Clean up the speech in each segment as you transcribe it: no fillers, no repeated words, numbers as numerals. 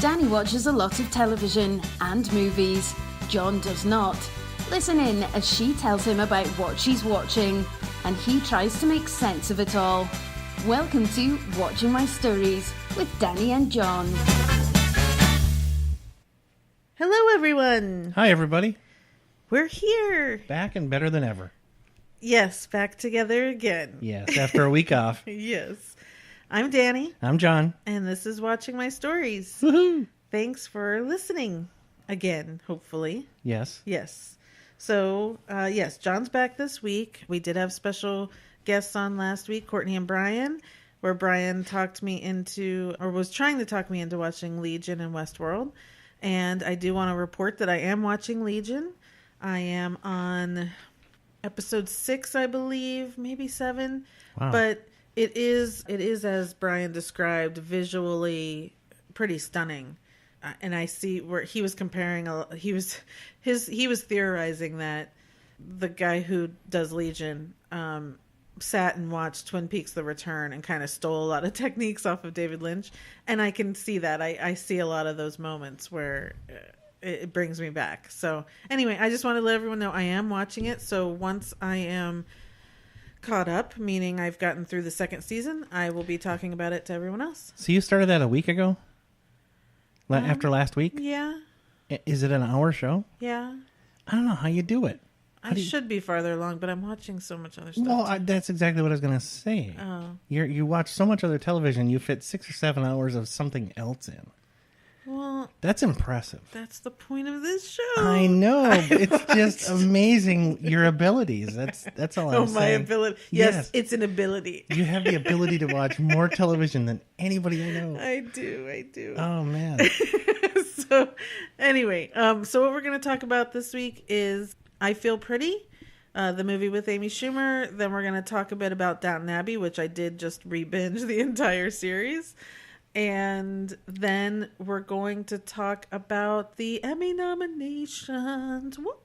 Danny watches a lot of television and movies. John does not. Listen in as she tells him about what she's watching, and he tries to make sense of it all. Welcome to Watching My Stories with Danny and John. Hello, everyone. Hi, everybody. We're here. Back and better than ever. Yes, back together again. Yes, after a week off. Yes. I'm Danny. I'm John. And this is Watching My Stories. Woohoo! Thanks for listening again, hopefully. Yes. Yes. So, yes, John's back this week. We did have special guests on last week, Courtney and Brian, where Brian talked me into, or was trying to talk me into watching Legion and Westworld. And I do want to report that I am watching Legion. I am on episode 6, I believe, maybe 7. Wow. But it is, as Brian described, visually pretty stunning. And I see where he was comparing, he was theorizing that the guy who does Legion sat and watched Twin Peaks: The Return and kind of stole a lot of techniques off of David Lynch. And I can see that. I see a lot of those moments where it brings me back. So anyway, I just want to let everyone know I am watching it. So once I am caught up, meaning I've gotten through the second season, I will be talking about it to everyone else. So you started that a week ago? After last week? Yeah. Is it an hour show? Yeah. I don't know how you do it. I should be farther along, but I'm watching so much other stuff. Well, that's exactly what I was going to say. Oh. You watch so much other television, you fit 6 or 7 hours of something else in. Well, that's impressive. That's the point of this show. I know. It's just amazing, your abilities. That's all I'm saying. My ability. Yes, it's an ability. You have the ability to watch more television than anybody I know. I do. Oh, man. So, anyway, so what we're going to talk about this week is I Feel Pretty, the movie with Amy Schumer. Then we're going to talk a bit about Downton Abbey, which I did just re-binge the entire series. And then we're going to talk about the Emmy Nominations. What?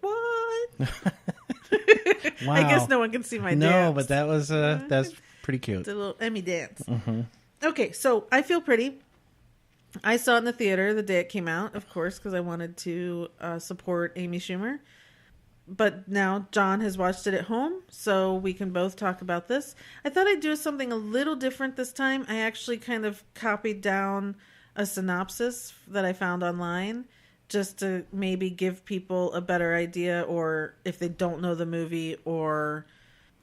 Wow. I guess no one can see my dance. No, but that was that's pretty cute. It's a little Emmy dance. Mm-hmm. Okay, so I Feel Pretty. I saw it in the theater the day it came out, of course, because I wanted to support Amy Schumer. But now John has watched it at home, so we can both talk about this. I thought I'd do something a little different this time. I actually kind of copied down a synopsis that I found online just to maybe give people a better idea, or if they don't know the movie, or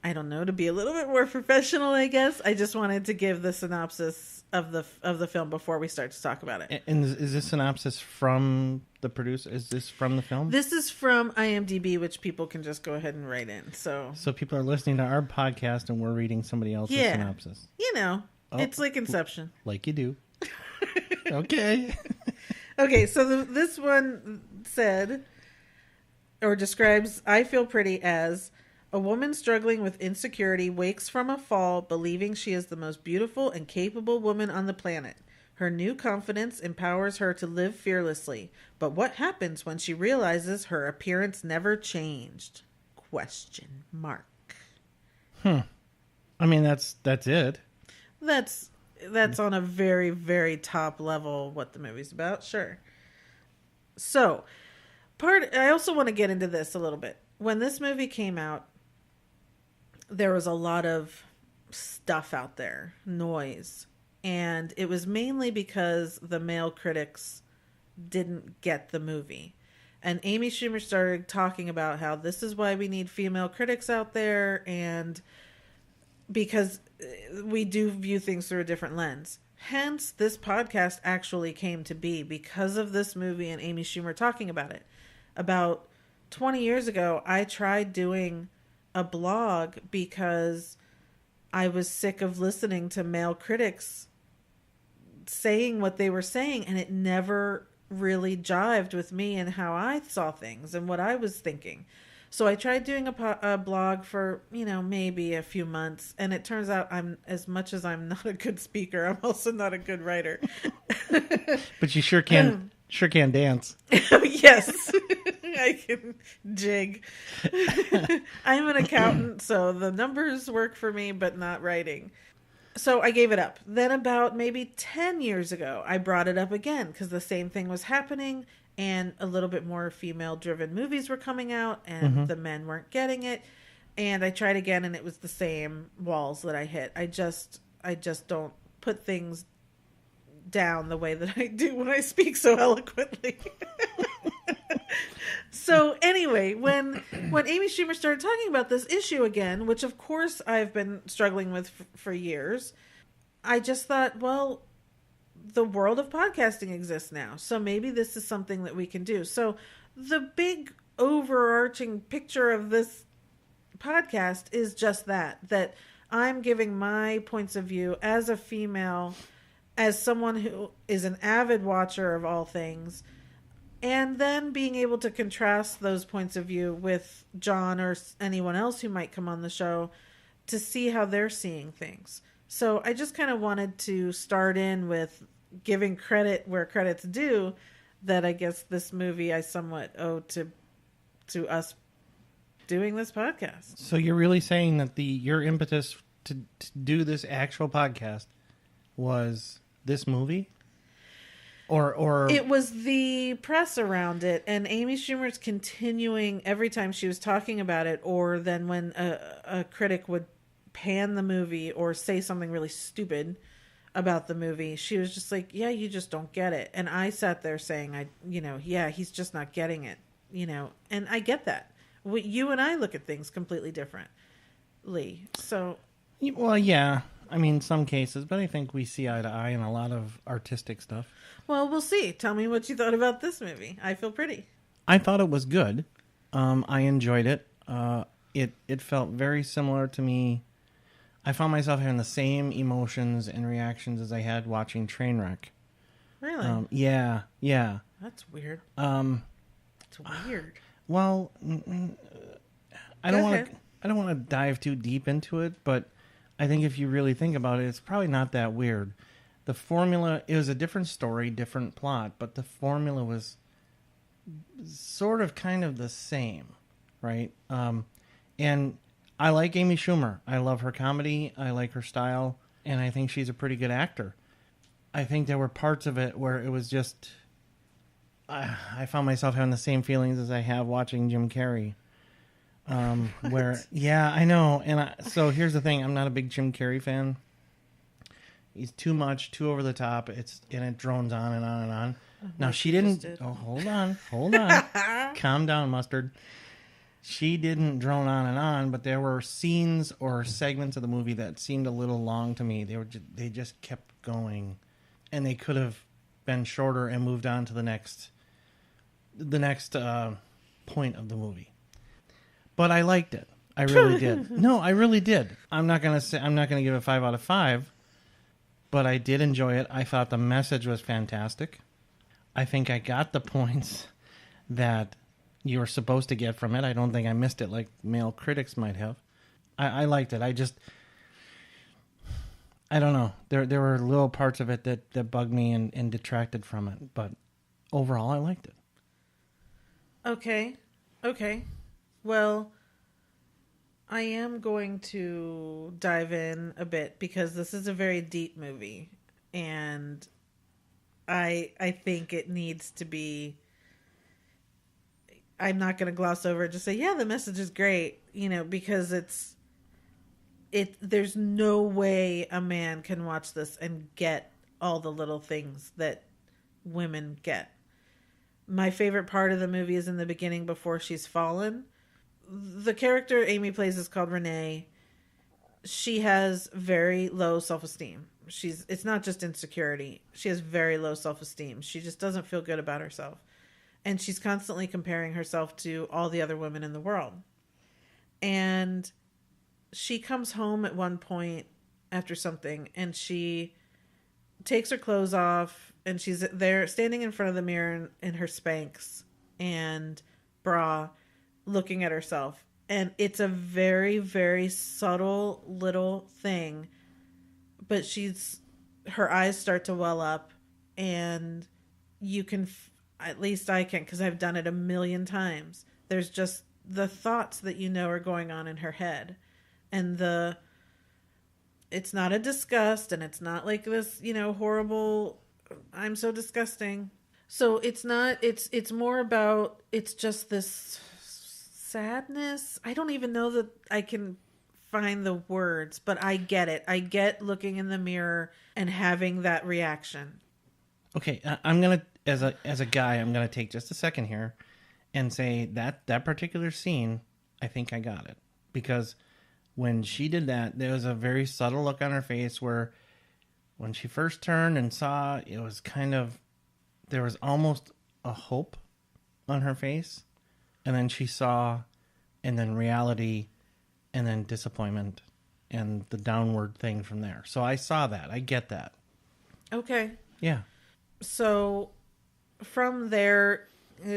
I don't know, to be a little bit more professional, I guess. I just wanted to give the synopsis of the film before we start to talk about it. And is this synopsis from the producer? Is this from the film? This is from IMDb, which people can just go ahead and write in. So people are listening to our podcast and we're reading somebody else's synopsis. You know, it's like Inception. Like you do. Okay. Okay, so this one said, or describes I Feel Pretty as a woman struggling with insecurity wakes from a fall believing she is the most beautiful and capable woman on the planet. Her new confidence empowers her to live fearlessly. But what happens when she realizes her appearance never changed? ? I mean, that's it. That's on a very, very top level what the movie's about. Sure. So, I also want to get into this a little bit. When this movie came out, there was a lot of stuff out there, noise. And it was mainly because the male critics didn't get the movie. And Amy Schumer started talking about how this is why we need female critics out there, and because we do view things through a different lens. Hence, this podcast actually came to be because of this movie and Amy Schumer talking about it. About 20 years ago, I tried doing a blog because I was sick of listening to male critics saying what they were saying, and it never really jived with me and how I saw things and what I was thinking. So I tried doing a blog for, maybe a few months, and it turns out as much as I'm not a good speaker, I'm also not a good writer. But you sure can dance. Yes. I can jig. I'm an accountant, so the numbers work for me, but not writing. So I gave it up. Then about maybe 10 years ago, I brought it up again because the same thing was happening and a little bit more female-driven movies were coming out and the men weren't getting it. And I tried again and it was the same walls that I hit. I just don't put things down the way that I do when I speak so eloquently. So anyway, when Amy Schumer started talking about this issue again, which of course I've been struggling with for years, I just thought, well, the world of podcasting exists now, so maybe this is something that we can do. So the big overarching picture of this podcast is just that I'm giving my points of view as a female, as someone who is an avid watcher of all things, and then being able to contrast those points of view with John or anyone else who might come on the show to see how they're seeing things. So I just kind of wanted to start in with giving credit where credit's due, that I guess this movie I somewhat owe to us doing this podcast. So you're really saying that your impetus to do this actual podcast was this movie? Or it was the press around it, and Amy Schumer's continuing every time she was talking about it, or then when a critic would pan the movie or say something really stupid about the movie, she was just like, yeah, you just don't get it. And I sat there saying, yeah, he's just not getting it, and I get that. You and I look at things completely differently. So, well, yeah, I mean, some cases, but I think we see eye to eye in a lot of artistic stuff. Well, we'll see. Tell me what you thought about this movie. I Feel Pretty. I thought it was good. I enjoyed it. It felt very similar to me. I found myself having the same emotions and reactions as I had watching Trainwreck. Really? Yeah. That's weird. It's weird. Well, I don't want to dive too deep into it, but I think if you really think about it, it's probably not that weird. The formula, it was a different story, different plot, but the formula was sort of kind of the same, right? And I like Amy Schumer. I love her comedy. I like her style, and I think she's a pretty good actor. I think there were parts of it where it was just, I found myself having the same feelings as I have watching Jim Carrey. Where, yeah, I know. And so here's the thing. I'm not a big Jim Carrey fan. He's too much, too over the top. And it drones on and on and on. Now, she didn't. Oh, hold on. Calm down, Mustard. She didn't drone on and on, but there were scenes or segments of the movie that seemed a little long to me. They just kept going, and they could have been shorter and moved on to the next point of the movie. But I liked it. I really did. No, I really did. I'm not gonna give it a 5 out of 5, but I did enjoy it. I thought the message was fantastic. I think I got the points that you were supposed to get from it. I don't think I missed it like male critics might have. I liked it. I don't know. There were little parts of it that bugged me and detracted from it, but overall I liked it. Okay. Well, I am going to dive in a bit because this is a very deep movie, and I think it needs to be. I'm not going to gloss over it. Just say, yeah, the message is great, because there's no way a man can watch this and get all the little things that women get. My favorite part of the movie is in the beginning before she's fallen. The character Amy plays is called Renee. She has very low self-esteem. It's not just insecurity. She has very low self-esteem. She just doesn't feel good about herself. And she's constantly comparing herself to all the other women in the world. And she comes home at one point after something, and she takes her clothes off, and she's there standing in front of the mirror in her Spanx and bra, looking at herself. And it's a very, very subtle little thing, but her eyes start to well up, and you can, at least I can, because I've done it a million times. There's just the thoughts that are going on in her head, and It's not a disgust, and it's not like this, horrible, I'm so disgusting. So it's not, it's more about, it's just this sadness. I don't even know that I can find the words, but I get it. I get looking in the mirror and having that reaction. Okay, I'm going to, as a guy, I'm going to take just a second here and say that particular scene, I think I got it. Because when she did that, there was a very subtle look on her face where when she first turned and saw, it was kind of, there was almost a hope on her face. And then she saw, and then reality, and then disappointment, and the downward thing from there. So I saw that. I get that. Okay. Yeah. So from there,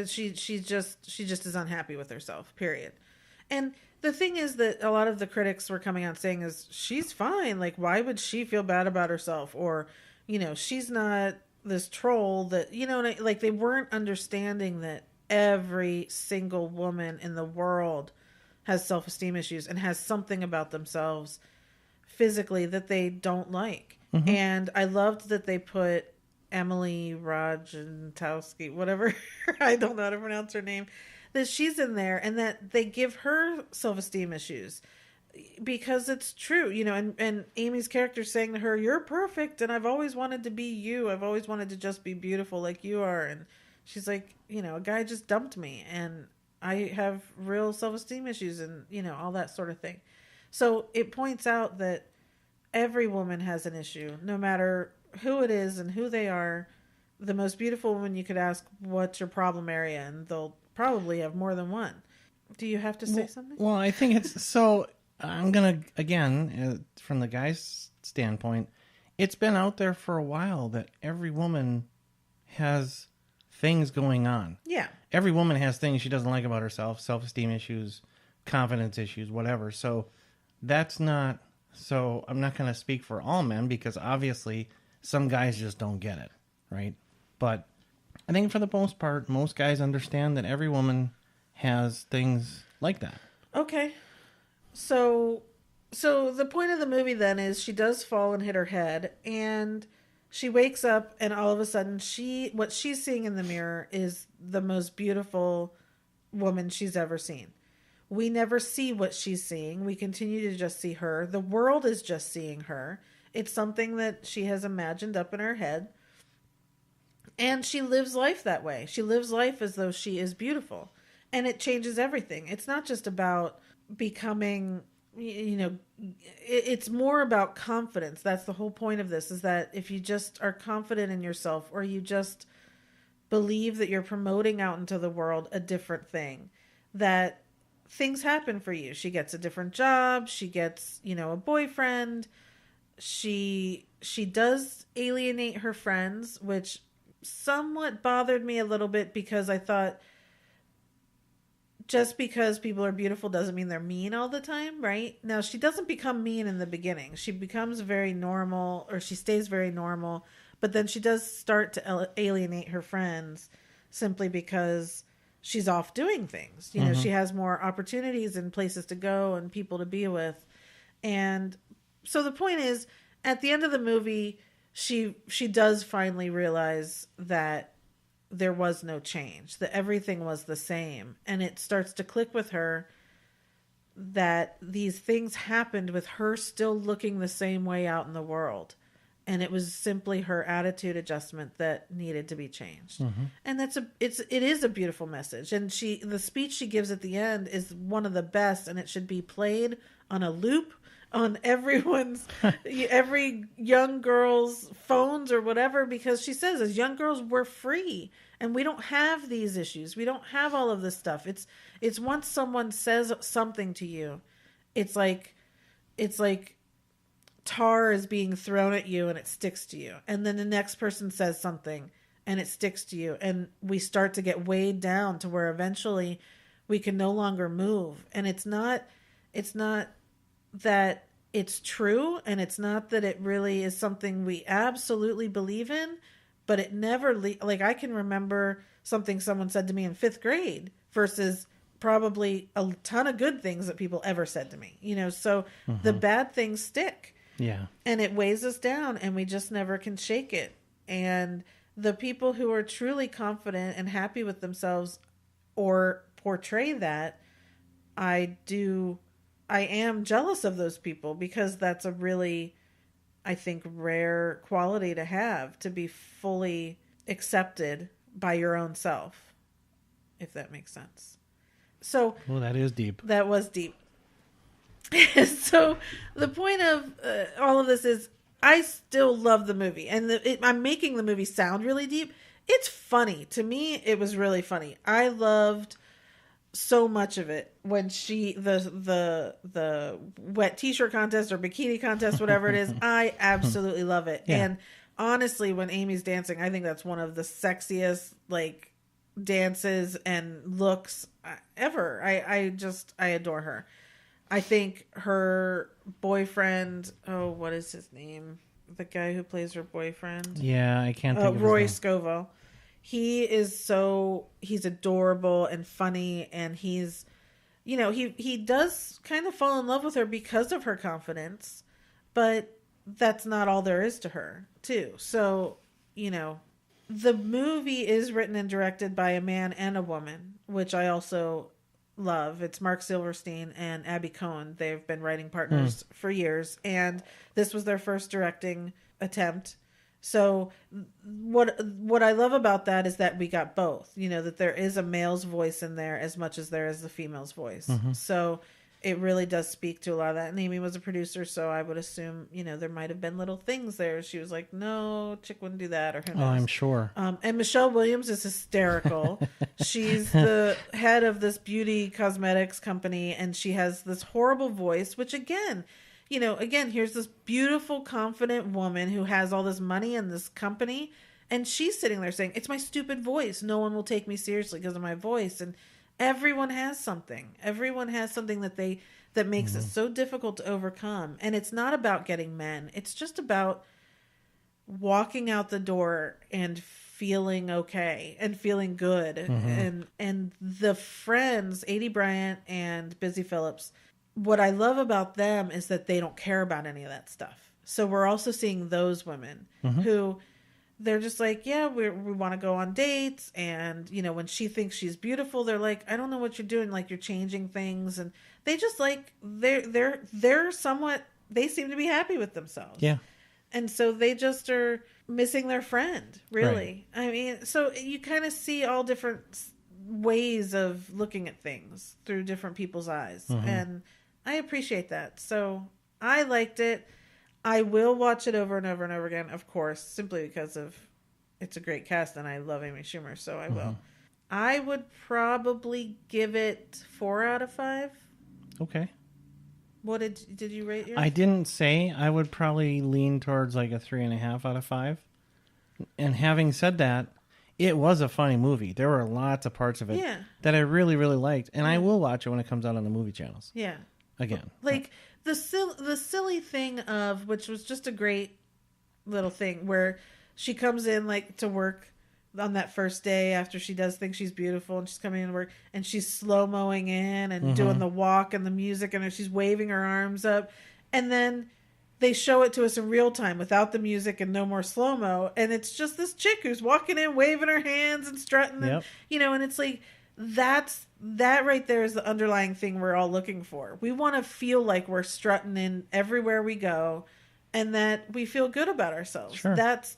she just is unhappy with herself, period. And the thing is that a lot of the critics were coming out saying is she's fine. Like, why would she feel bad about herself? Or, she's not this troll that, like they weren't understanding that every single woman in the world has self-esteem issues and has something about themselves physically that they don't like. Mm-hmm. And I loved that they put Emily Ratajkowski, whatever, I don't know how to pronounce her name, that she's in there and that they give her self-esteem issues because it's true, and Amy's character saying to her, you're perfect and I've always wanted to be you. I've always wanted to just be beautiful like you are. And she's like, a guy just dumped me and I have real self-esteem issues and, all that sort of thing. So it points out that every woman has an issue, no matter who it is and who they are. The most beautiful woman you could ask, what's your problem area? And they'll probably have more than one. Do you have to say something? Well, I think it's so. I'm gonna again from the guy's standpoint. It's been out there for a while that every woman has things going on. Yeah, every woman has things she doesn't like about herself, self-esteem issues, confidence issues, whatever. So that's not. So I'm not gonna speak for all men because obviously some guys just don't get it, right? But I think for the most part, most guys understand that every woman has things like that. Okay. So the point of the movie then is she does fall and hit her head and she wakes up and all of a sudden what she's seeing in the mirror is the most beautiful woman she's ever seen. We never see what she's seeing. We continue to just see her. The world is just seeing her. It's something that she has imagined up in her head. And she lives life that way. She lives life as though she is beautiful. And it changes everything. It's not just about becoming, it's more about confidence. That's the whole point of this, is that if you just are confident in yourself or you just believe that you're promoting out into the world a different thing, that things happen for you. She gets a different job. She gets, a boyfriend. She does alienate her friends, which somewhat bothered me a little bit because I thought just because people are beautiful doesn't mean they're mean all the time, right? Now, she doesn't become mean in the beginning. She becomes very normal, or she stays very normal, but then she does start to alienate her friends simply because she's off doing things. She has more opportunities and places to go and people to be with. And so the point is, at the end of the movie, she does finally realize that there was no change, that everything was the same. And it starts to click with her that these things happened with her still looking the same way out in the world. And it was simply her attitude adjustment that needed to be changed. Mm-hmm. And it is a beautiful message. And the speech she gives at the end is one of the best, and it should be played on a loop on every young girl's phones or whatever, because she says, as young girls, we're free and we don't have these issues. We don't have all of this stuff. It's once someone says something to you, it's like tar is being thrown at you and it sticks to you. And then the next person says something and it sticks to you. And we start to get weighed down to where eventually we can no longer move. And it's not that it's true, and it's not that it really is something we absolutely believe in, but it never, like I can remember something someone said to me in 5th grade versus probably a ton of good things that people ever said to me, so the bad things stick. Yeah. And it weighs us down, and we just never can shake it. And the people who are truly confident and happy with themselves or portray that, I am jealous of those people, because that's a really, I think, rare quality to have, to be fully accepted by your own self, if that makes sense. So, well, that is deep. That was deep. So the point of all of this is, I still love the movie, and I'm making the movie sound really deep. It's funny. To me, it was really funny. I loved so much of it when the wet t-shirt contest or bikini contest, whatever it is. I absolutely love it. Yeah. And honestly, when Amy's dancing, I think that's one of the sexiest dances and looks ever. I adore her. I think her boyfriend, what is his name? The guy who plays her boyfriend. Yeah, I can't think of Roy his name. Scovel. He's adorable and funny, and he's, he does kind of fall in love with her because of her confidence, but that's not all there is to her, too. So, the movie is written and directed by a man and a woman, which I also love. It's Mark Silverstein and Abby Cohen. They've been writing partners for years, and this was their first directing attempt. So what I love about that is that we got both, that there is a male's voice in there as much as there is the female's voice. Mm-hmm. So it really does speak to a lot of that. And Amy was a producer, so I would assume, there might have been little things there. She was like, no, chick wouldn't do that, or who knows. Oh, I'm sure. And Michelle Williams is hysterical. She's the head of this beauty cosmetics company, and she has this horrible voice, which again, here's this beautiful, confident woman who has all this money in this company, and she's sitting there saying, it's my stupid voice. No one will take me seriously because of my voice. And everyone has something. Everyone has something that makes it so difficult to overcome. And it's not about getting men. It's just about walking out the door and feeling okay and feeling good. Mm-hmm. And the friends, Adie Bryant and Busy Phillips, what I love about them is that they don't care about any of that stuff. So we're also seeing those women who, they're just like, yeah, we want to go on dates. And, when she thinks she's beautiful, they're like, I don't know what you're doing. Like, you're changing things. And they just they're somewhat, they seem to be happy with themselves. Yeah. And so they just are missing their friend, really. Right. I mean, so you kind of see all different ways of looking at things through different people's eyes. Mm-hmm. And I appreciate that. So I liked it. I will watch it over and over and over again, of course, simply because it's a great cast and I love Amy Schumer, so I will. I would probably give it 4 out of 5. Okay. What did you rate yours? I didn't say. I would probably lean towards like a 3.5 out of 5. And having said that, it was a funny movie. There were lots of parts of it that I really, really liked, and I will watch it when it comes out on the movie channels. Yeah. Again. The silly thing of, which was just a great little thing, where she comes in to work on that first day after she does think she's beautiful, and she's coming in to work, and she's slow-moing in and doing the walk and the music, and she's waving her arms up, and then they show it to us in real time without the music and no more slow-mo, and it's just this chick who's walking in, waving her hands and strutting, and, and it's like, that right there is the underlying thing we're all looking for. We want to feel like we're strutting in everywhere we go, and that we feel good about ourselves. Sure. That's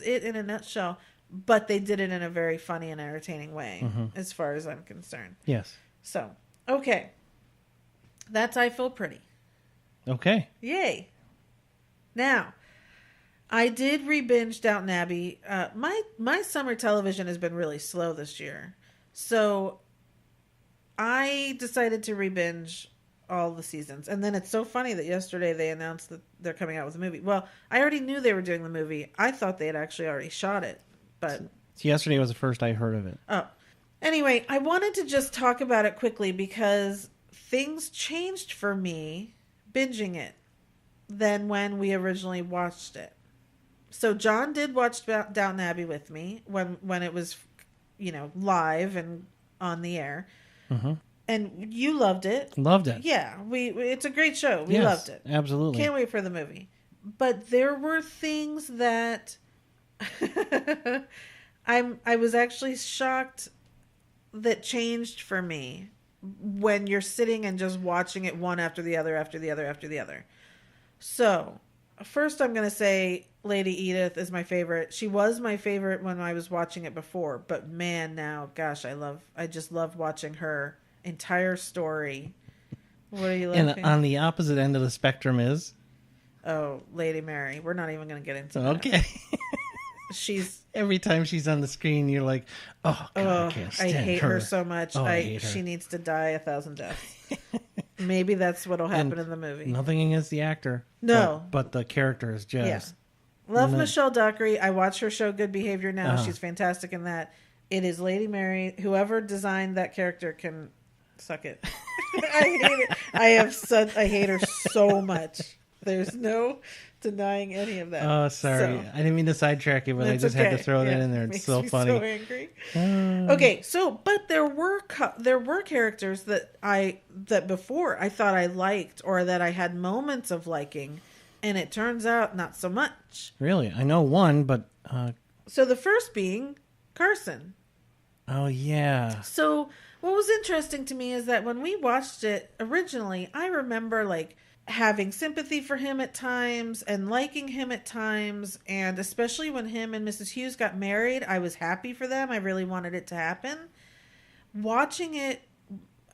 it in a nutshell. But they did it in a very funny and entertaining way, as far as I'm concerned. Yes. So, okay. That's I Feel Pretty. Okay. Yay. Now, I did re-binge Downton Abbey. My summer television has been really slow this year. So I decided to re-binge all the seasons. And then it's so funny that yesterday they announced that they're coming out with a movie. Well, I already knew they were doing the movie. I thought they had actually already shot it. But so yesterday was the first I heard of it. Oh. Anyway, I wanted to just talk about it quickly because things changed for me binging it than when we originally watched it. So John did watch Downton Abbey with me when it was, live and on the air. And you loved it. Loved it. Yeah, it's a great show. We loved it. Absolutely. Can't wait for the movie. But there were things that I was actually shocked that changed for me when you're sitting and just watching it one after the other, after the other, after the other. So, first I'm going to say Lady Edith is my favorite. She was my favorite when I was watching it before, but man, now, gosh, I just love watching her entire story. What are you laughing? And on the opposite end of the spectrum is? Oh, Lady Mary. We're not even going to get into that. Okay. She's... Every time she's on the screen, you're like, oh, God, I can't stand I hate her so much. I hate her. She needs to die 1,000 deaths. Maybe that's what'll happen in the movie. Nothing against the actor. No. But the character is just... Yeah. Love Michelle Dockery. I watch her show Good Behavior now. Uh-huh. She's fantastic in that. It is Lady Mary. Whoever designed that character can suck it. I hate it. I hate her so much. There's no denying any of that. Oh, sorry. I didn't mean to sidetrack you, but I just had to throw that in there. It's so funny. So angry. Okay, but there were characters that before I thought I liked or that I had moments of liking, and it turns out not so much. Really? I know one, but... So the first being Carson. Oh, yeah. So what was interesting to me is that when we watched it originally, I remember like having sympathy for him at times and liking him at times. And especially when him and Mrs. Hughes got married, I was happy for them. I really wanted it to happen. Watching it,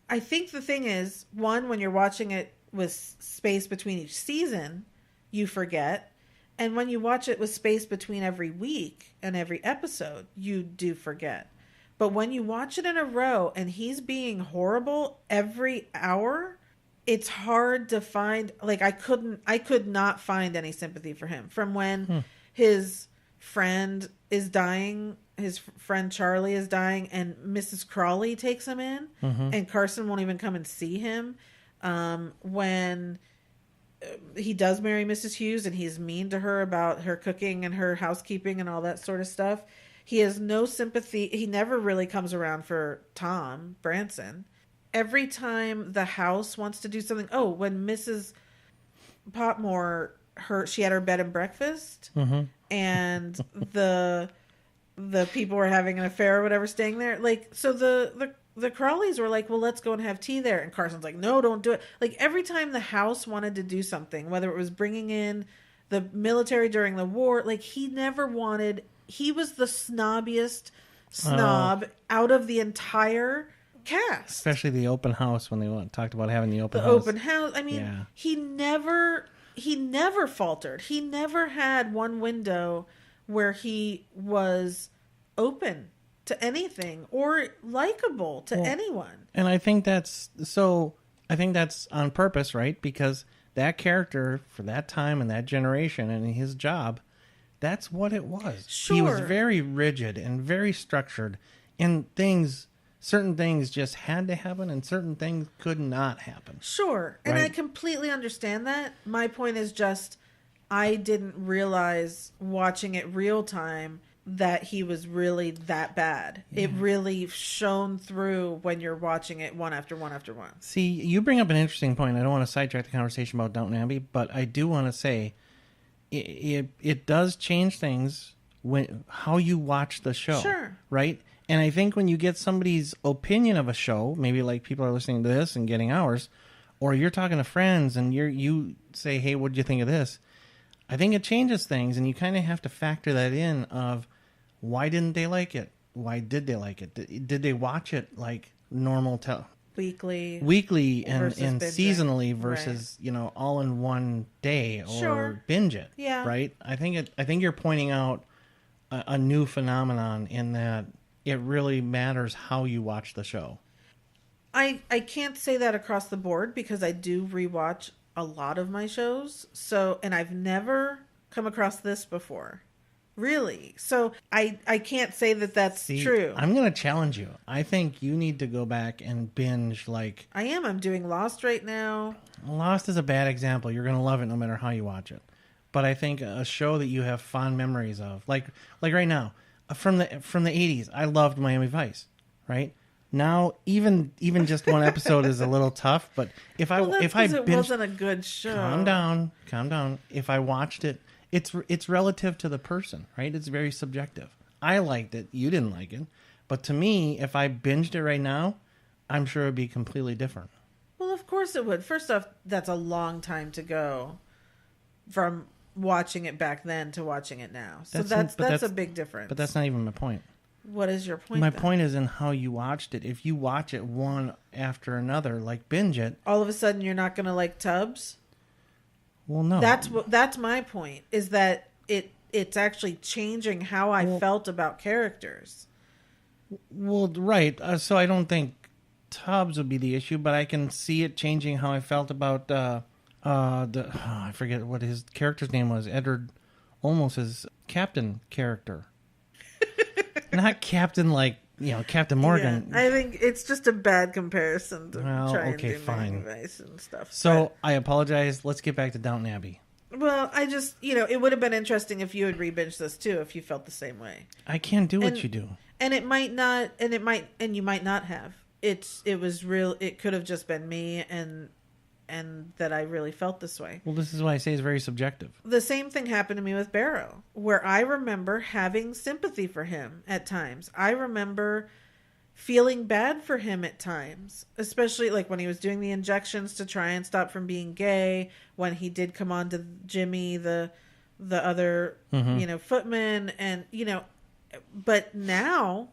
I think the thing is, one, when you're watching it with space between each season, you forget. And when you watch it with space between every week and every episode, you do forget. But when you watch it in a row and he's being horrible every hour, it's hard to find, like I could not find any sympathy for him from when his friend is dying, his friend Charlie is dying, and Mrs. Crawley takes him in, and Carson won't even come and see him. When he does marry Mrs. Hughes and he's mean to her about her cooking and her housekeeping and all that sort of stuff, he has no sympathy. He never really comes around for Tom Branson. Every time the house wants to do something, when Mrs. Potmore, she had her bed and breakfast, and the people were having an affair or whatever staying there. Like, so the Crawleys were like, well, let's go and have tea there. And Carson's like, no, don't do it. Like, every time the house wanted to do something, whether it was bringing in the military during the war, like, he was the snobbiest snob out of the entire cast. Especially the open house, when they talked about having the open house. I mean, he never faltered. He never had one window where he was open to anything or likable to anyone. And I think that's on purpose, right? Because that character for that time and that generation and his job, that's what it was. Sure. He was very rigid and very structured, and certain things just had to happen and certain things could not happen. Sure. And I completely understand that. My point is just, I didn't realize watching it real time that he was really that bad. Yeah. It really shone through when you're watching it one after one after one. See, you bring up an interesting point. I don't want to sidetrack the conversation about Downton Abbey, but I do want to say it does change things how you watch the show. Sure. Right? And I think when you get somebody's opinion of a show, maybe like people are listening to this and getting ours, or you're talking to friends and you say, hey, what did you think of this? I think it changes things, and you kind of have to factor that in of why didn't they like it? Why did they like it? Did they watch it like normal weekly and seasonally versus all in one day or binge it? Yeah. Right? I think you're pointing out a new phenomenon in that it really matters how you watch the show. I can't say that across the board because I do rewatch a lot of my shows. And I've never come across this before. Really. So I can't say that that's true. I'm going to challenge you. I think you need to go back and binge like... I am. I'm doing Lost right now. Lost is a bad example. You're going to love it no matter how you watch it. But I think a show that you have fond memories of, like right now, from the 80s, I loved Miami Vice, right? Now, even just one episode is a little tough. But if I it wasn't a good show. Calm down. If I watched it, it's relative to the person, right? It's very subjective. I liked it. You didn't like it. But to me, if I binged it right now, I'm sure it would be completely different. Well, of course it would. First off, that's a long time to go from watching it back then to watching it now. So that's a big difference. But that's not even my point. What is your point? My then? point is in how you watched it. If you watch it one after another, like binge it, all of a sudden you're not going to like Tubbs? Well, no. That's my point, is that it's actually changing how I felt about characters. Well, right. So I don't think Tubbs would be the issue, but I can see it changing how I felt about I forget what his character's name was. Edward Olmos's captain character. Not Captain like, Captain Morgan. Yeah, I think it's just a bad comparison to try and do fine. advice and stuff. So I apologize. Let's get back to Downton Abbey. Well, I just, it would have been interesting if you had re-binged this too, if you felt the same way. I can't do what you do. And it might not, and you might not have. It could have just been me and that I really felt this way. Well, this is why I say it's very subjective. The same thing happened to me with Barrow, where I remember having sympathy for him at times. I remember feeling bad for him at times, especially like when he was doing the injections to try and stop from being gay, when he did come on to Jimmy, the other, footman, and, but now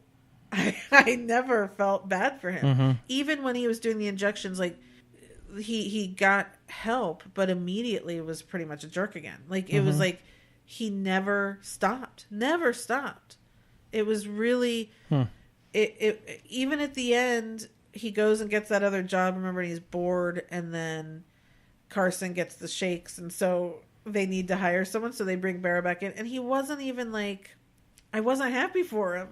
I never felt bad for him. Mm-hmm. Even when he was doing the injections, like, he got help, but immediately was pretty much a jerk again. Like, it was like he never stopped. It was really it even at the end, he goes and gets that other job, remember, and he's bored, and then Carson gets the shakes, and so they need to hire someone, so they bring Barrow back in, and he wasn't even like, I wasn't happy for him.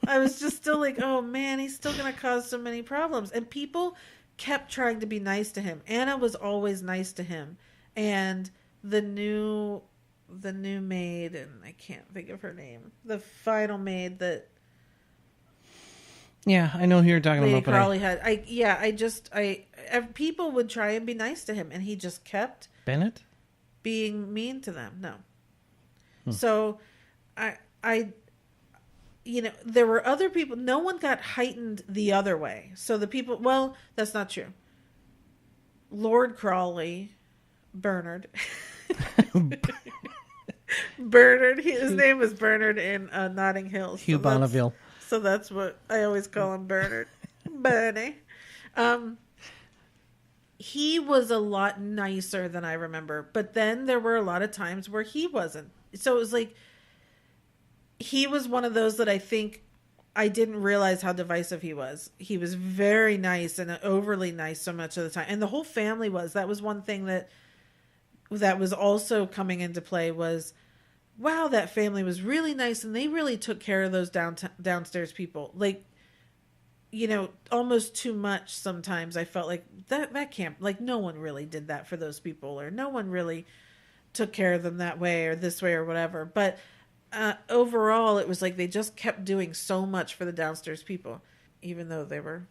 I was just still like, oh man, he's still gonna cause so many problems. And people kept trying to be nice to him. Anna was always nice to him, and the new maid, and I can't think of her name, the final maid that, yeah, I know who you're talking Lady about. Crowley had. People would try and be nice to him, and he just kept Bennett being mean to them. No, so I. There were other people. No one got heightened the other way. So the people, well, that's not true. Lord Crawley, Bernard. Bernard, his name was Bernard in Notting Hill. Hugh Bonneville. So that's what I always call him, Bernard. Bernie. He was a lot nicer than I remember. But then there were a lot of times where he wasn't. So it was like, he was one of those that I think I didn't realize how divisive he was. He was very nice and overly nice so much of the time. And the whole family was. That was one thing that was also coming into play was, wow, that family was really nice, and they really took care of those downstairs people. Like, almost too much sometimes. I felt like that can't, like, no one really did that for those people, or no one really took care of them that way or this way or whatever. But overall, it was like they just kept doing so much for the downstairs people, even though they were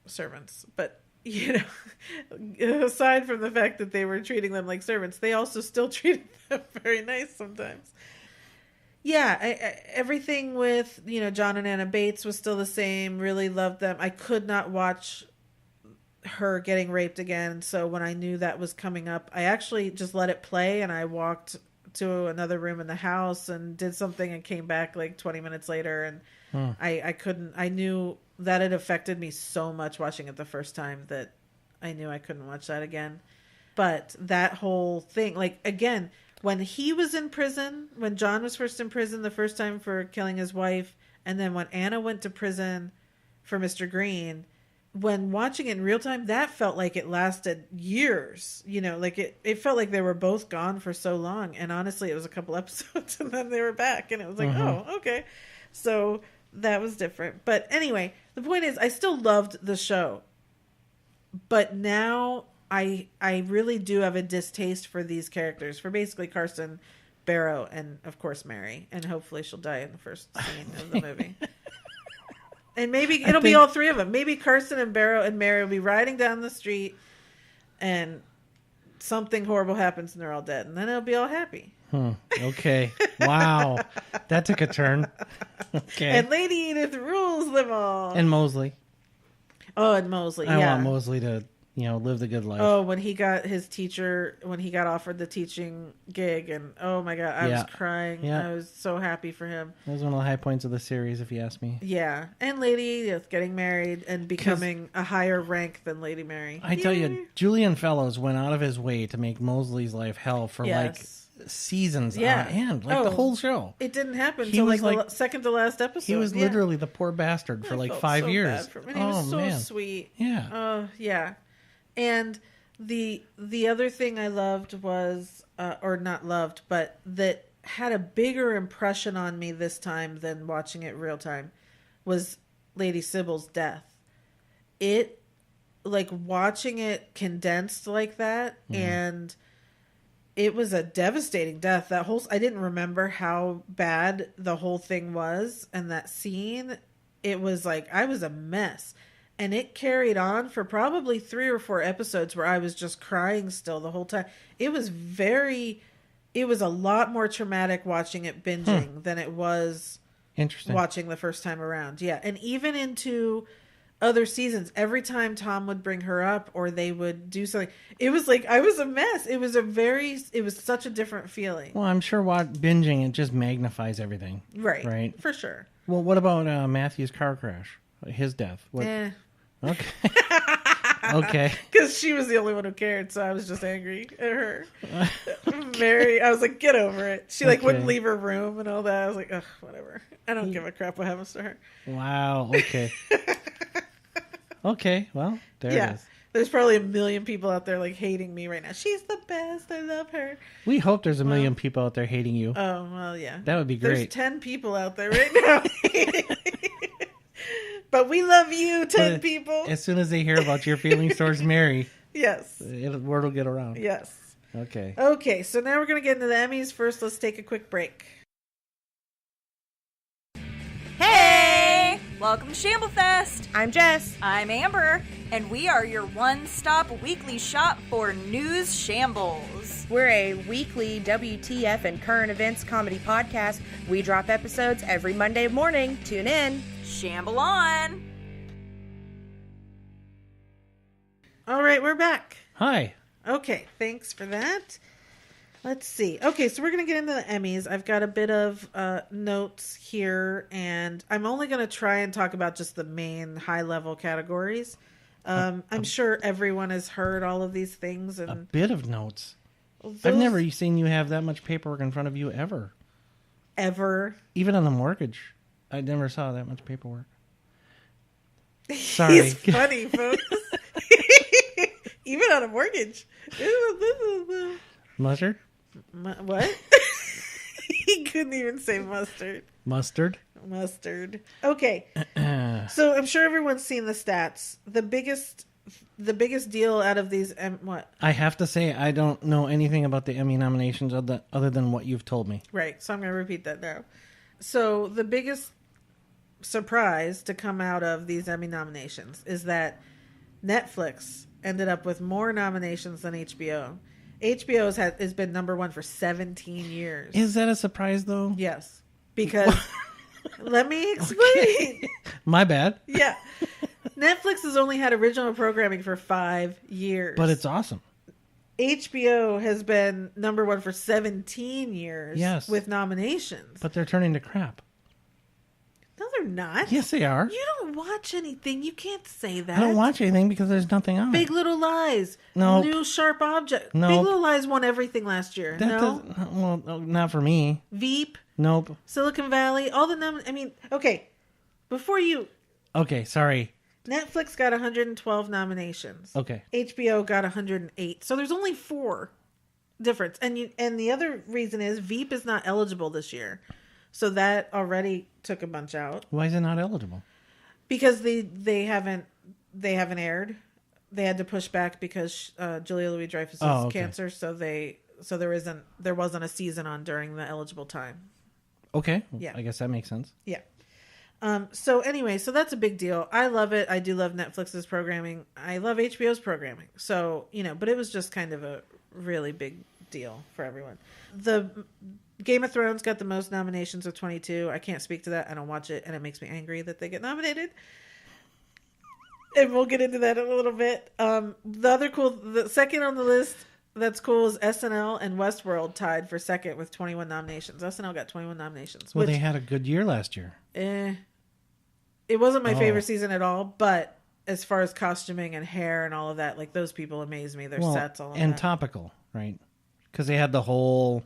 servants. But, aside from the fact that they were treating them like servants, they also still treated them very nice sometimes. Yeah, everything with, John and Anna Bates was still the same. Really loved them. I could not watch her getting raped again. So when I knew that was coming up, I actually just let it play, and I walked to another room in the house and did something and came back like 20 minutes later, and I knew that it affected me so much watching it the first time that I knew I couldn't watch that again. But that whole thing, like, again, when he was in prison, when John was first in prison the first time for killing his wife, and then when Anna went to prison for Mr. Green, when watching it in real time, that felt like it lasted years. Like it felt like they were both gone for so long. And honestly, it was a couple episodes and then they were back, and it was like, oh, okay. So that was different. But anyway, the point is, I still loved the show. But now I really do have a distaste for these characters, for basically Carson, Barrow, and of course Mary. And hopefully she'll die in the first scene of the movie. And maybe it'll be all three of them. Maybe Carson and Barrow and Mary will be riding down the street and something horrible happens and they're all dead. And then it'll be all happy. Okay. Wow. That took a turn. Okay. And Lady Edith rules them all. And Mosley. Oh, and Mosley. I want Mosley to, live the good life. Oh, when he got offered the teaching gig, and oh my God, I was crying. Yeah. I was so happy for him. That was one of the high points of the series, if you ask me. Yeah. And Lady Edith getting married and becoming a higher rank than Lady Mary. I tell you, Julian Fellows went out of his way to make Mosley's life hell for seasons on end, the whole show. It didn't happen until the second to last episode. He was literally the poor bastard for 5 years. Bad for him. He was so sweet. Yeah. Oh, yeah. And the other thing I loved was, or not loved, but that had a bigger impression on me this time than watching it real time, was Lady Sybil's death. It, watching it condensed like that, and it was a devastating death. I didn't remember how bad the whole thing was, and that scene, it was I was a mess. And it carried on for probably 3 or 4 episodes where I was just crying still the whole time. It was a lot more traumatic watching it binging than it was watching the first time around. Yeah. And even into other seasons, every time Tom would bring her up or they would do something, it was I was a mess. It was such a different feeling. Well, I'm sure binging, it just magnifies everything. Right. For sure. Well, what about Matthew's car crash? His death? Okay. Okay. Because she was the only one who cared, so I was just angry at her. Mary, I was like, get over it. She wouldn't leave her room and all that. I was like, ugh, whatever. I don't give a crap what happens to her. Wow. Okay. Okay. Well, there it is. There's probably a million people out there hating me right now. She's the best. I love her. We hope there's a million people out there hating you. Oh, well, yeah. That would be great. There's 10 people out there right now hating me. But we love you, 10 people. As soon as they hear about your feelings towards Mary, yes, word will get around. Yes. Okay. Okay, so now we're going to get into the Emmys. First, let's take a quick break. Hey! Welcome to Shamblefest. I'm Jess. I'm Amber. And we are your one-stop weekly shop for news shambles. We're a weekly WTF and current events comedy podcast. We drop episodes every Monday morning. Tune in. Shamble on. All right, we're back. Hi. Okay, thanks for that. Let's see. Okay, so we're going to get into the Emmys. I've got a bit of notes here, and I'm only going to try and talk about just the main high-level categories. I'm sure everyone has heard all of these things. And a bit of notes. I've never seen you have that much paperwork in front of you ever. Ever. Even on the mortgage. I never saw that much paperwork. Sorry. He's funny, folks. Even on a mortgage. Mustard? What? He couldn't even say mustard. Mustard? Mustard. Okay. So I'm sure everyone's seen the stats. The biggest deal out of these... what? I have to say, I don't know anything about the Emmy nominations other than what you've told me. Right. So I'm going to repeat that now. So the biggest surprise to come out of these Emmy nominations is that Netflix ended up with more nominations than HBO. HBO has been number one for 17 years. Is that a surprise, though? Yes. Because, let me explain. Okay. My bad. Yeah. Netflix has only had original programming for 5 years. But it's awesome. HBO has been number one for 17 years. Yes. With nominations. But they're turning to crap. No, they're not. Yes, they are. You don't watch anything. You can't say that. I don't watch anything because there's nothing on. Big Little Lies. No. New Sharp Object. No. Big Little Lies won everything last year. Well, not for me. Veep. Nope. Silicon Valley. All the okay. Before you... Okay, sorry. Netflix got 112 nominations. Okay. HBO got 108. So there's only 4 difference. And the other reason is Veep is not eligible this year. So that already took a bunch out. Why is it not eligible? Because they haven't aired. They had to push back because Julia Louis-Dreyfus has cancer, so there wasn't a season on during the eligible time. Okay. Yeah. I guess that makes sense. Yeah. So anyway, so that's a big deal. I love it. I do love Netflix's programming. I love HBO's programming. So, but it was just kind of a really big deal for everyone. The Game of Thrones got the most nominations with 22. I can't speak to that. I don't watch it, and it makes me angry that they get nominated. And we'll get into that in a little bit. The second on the list that's cool is SNL and Westworld tied for second with 21 nominations. SNL got 21 nominations. Well, they had a good year last year. It wasn't my favorite season at all, but as far as costuming and hair and all of that, like those people amaze me. Their sets, all of and that. topical, right? Because they had the whole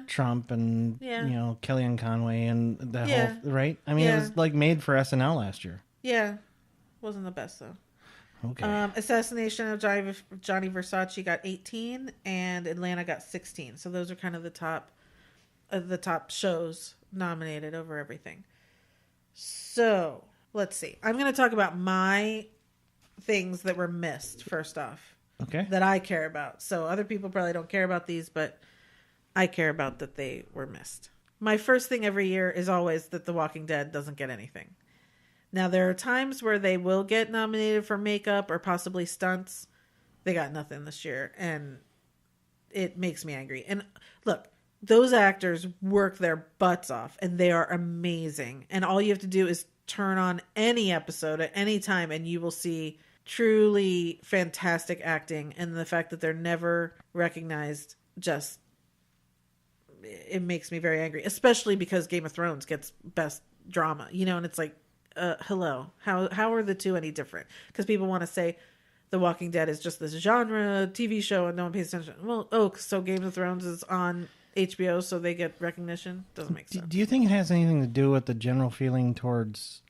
Trump and Kellyanne Conway and the whole right. I mean, it was like made for SNL last year. Yeah, wasn't the best though. Okay. Assassination of Johnny Versace got 18, and Atlanta got 16. So those are kind of the top shows nominated over everything. So let's see. I'm going to talk about my things that were missed first off. Okay. That I care about. So other people probably don't care about these, but I care about that they were missed. My first thing every year is always that The Walking Dead doesn't get anything. Now, there are times where they will get nominated for makeup or possibly stunts. They got nothing this year, and it makes me angry. And look, those actors work their butts off, and they are amazing. And all you have to do is turn on any episode at any time, and you will see truly fantastic acting. And the fact that they're never recognized it makes me very angry, especially because Game of Thrones gets best drama, and it's like, hello, how are the two any different? Because people want to say The Walking Dead is just this genre TV show and no one pays attention. Well, so Game of Thrones is on HBO, so they get recognition. Doesn't make sense. Do you think it has anything to do with the general feeling towards,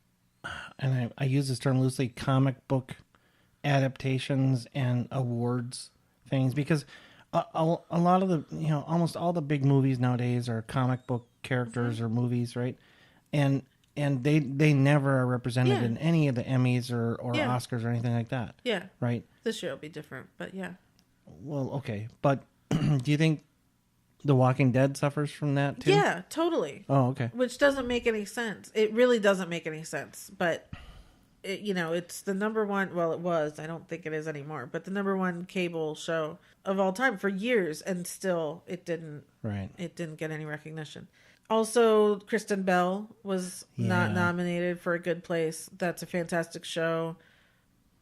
and I use this term loosely, comic book adaptations and awards things? Because a lot of the, almost all the big movies nowadays are comic book characters or movies, right? And they never are represented in any of the Emmys or Oscars or anything like that. Yeah. Right? This year will be different, but yeah. Well, okay. But do you think The Walking Dead suffers from that too? Yeah, totally. Oh, okay. Which doesn't make any sense. It really doesn't make any sense. But, it's the number one, well, it was, I don't think it is anymore, but the number one cable show of all time for years, and still it didn't get any recognition. Also, Kristen Bell was not nominated for A Good Place. That's a fantastic show,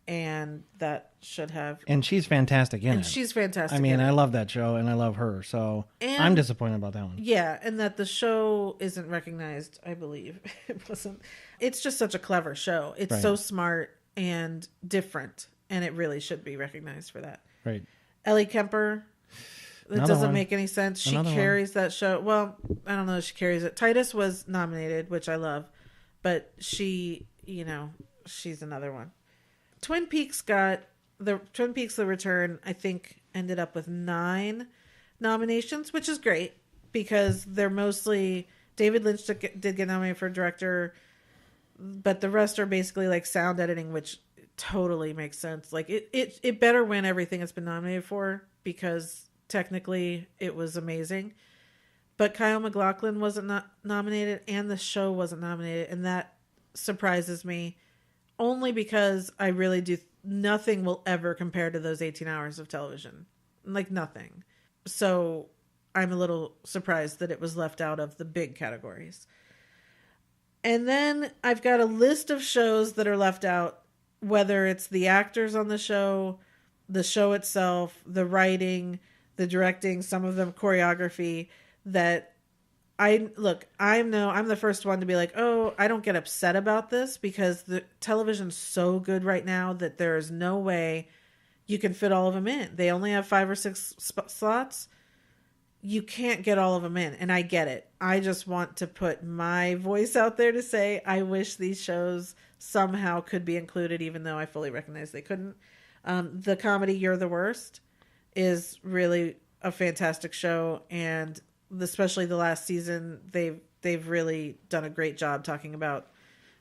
and that should have. And she's fantastic in it. She's fantastic. I mean, I love that show, and I love her, so I'm disappointed about that one. Yeah, and that the show isn't recognized, I believe. It wasn't. It's just such a clever show. It's so smart and different, and it really should be recognized for that. Right. Ellie Kemper. It doesn't make any sense. She carries that show. Well, I don't know if she carries it. Titus was nominated, which I love. But she, she's another one. Twin Peaks The Return, I think, ended up with 9 nominations, which is great because they're mostly... David Lynch did get nominated for director, but the rest are basically like sound editing, which totally makes sense. Like it better win everything it's been nominated for because... Technically, it was amazing. But Kyle MacLachlan wasn't nominated, and the show wasn't nominated, and that surprises me only because I really do... Nothing will ever compare to those 18 hours of television. Like, nothing. So, I'm a little surprised that it was left out of the big categories. And then, I've got a list of shows that are left out, whether it's the actors on the show itself, the writing... the directing, some of them choreography, that I'm the first one to be like, oh, I don't get upset about this because the television's so good right now that there is no way you can fit all of them in. They only have 5 or 6 slots. You can't get all of them in, and I get it. I just want to put my voice out there to say I wish these shows somehow could be included, even though I fully recognize they couldn't. The comedy You're the Worst is really a fantastic show, and especially the last season, they've really done a great job talking about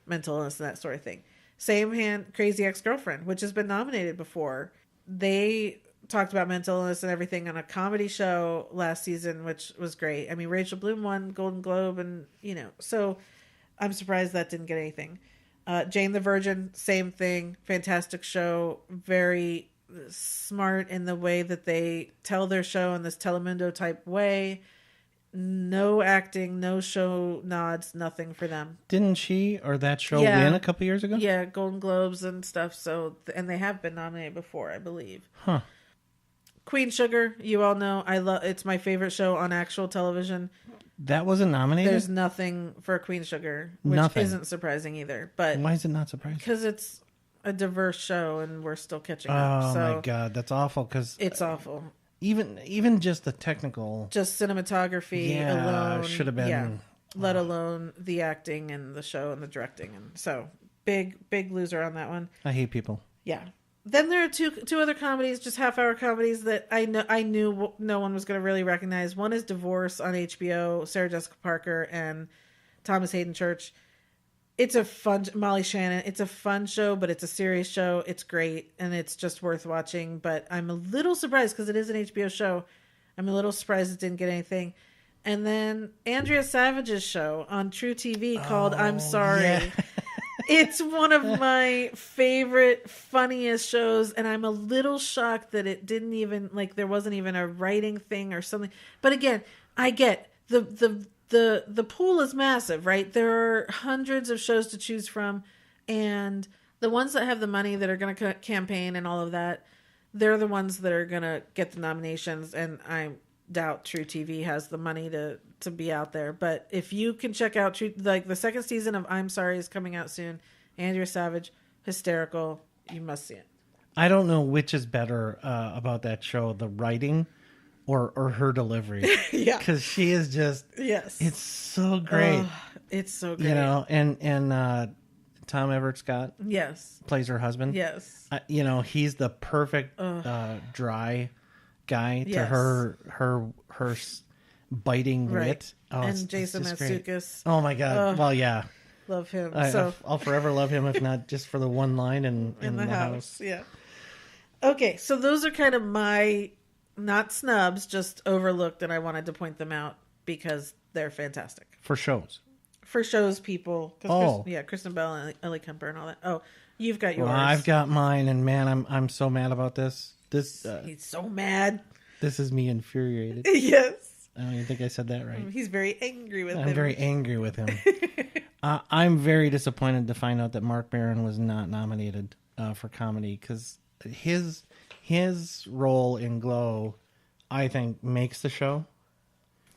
mental illness and that sort of thing. Crazy Ex-Girlfriend, which has been nominated before. They talked about mental illness and everything on a comedy show last season, which was great. I mean, Rachel Bloom won Golden Globe, and so I'm surprised that didn't get anything. Jane the Virgin, same thing. Fantastic show. Very smart in the way that they tell their show in this Telemundo type way. No acting, no show nods, nothing for them. Didn't she or that show win a couple years ago? Yeah, Golden Globes and stuff. So, and they have been nominated before, I believe. Huh. Queen Sugar, you all know. It's my favorite show on actual television. That wasn't nominated? There's nothing for Queen Sugar, which isn't surprising either. But why is it not surprising? Because it's a diverse show and we're still catching up. Oh my God, that's awful. Because it's awful. Even just the technical, just cinematography alone should have been. Let alone the acting and the show and the directing, and so big loser on that one. I hate people. Yeah. Then there are two other comedies, just half-hour comedies that I knew no one was going to really recognize. One is Divorce on HBO, Sarah Jessica Parker and Thomas Hayden Church. It's a fun, Molly Shannon. It's a fun show, but it's a serious show. It's great, and it's just worth watching. But I'm a little surprised because it is an HBO show. I'm a little surprised it didn't get anything. And then Andrea Savage's show on True TV called I'm Sorry. Yeah. It's one of my favorite, funniest shows, and I'm a little shocked that it didn't even, like, there wasn't even a writing thing or something. But again, I get the pool is massive, right? There are hundreds of shows to choose from, and the ones that have the money that are going to campaign and all of that, they're the ones that are going to get the nominations, and I doubt True TV has the money to be out there. But if you can check out the second season of I'm Sorry is coming out soon. Andrea Savage, hysterical. You must see it. I don't know which is better about that show, the writing or her delivery. Yeah, because she is just it's so great. It's so great. You know, and Tom Everett Scott plays her husband. Yes, he's the perfect dry guy to her biting wit. Oh, and Jason Mantzoukas. Oh my God! Well, yeah, love him. I'll forever love him, if not just for the one line in the house. Yeah. Okay, so those are kind of my not snubs, just overlooked, and I wanted to point them out because they're fantastic for shows. For shows, people. Kristen Bell and Ellie Kemper and all that. Oh, you've got yours. Well, I've got mine, and man, I'm so mad about this. He's so mad. This is me infuriated. Yes. I don't even think I said that right. He's very angry with him. I'm very angry with him. I'm very disappointed to find out that Mark Maron was not nominated for comedy, because his role in Glow, I think, makes the show.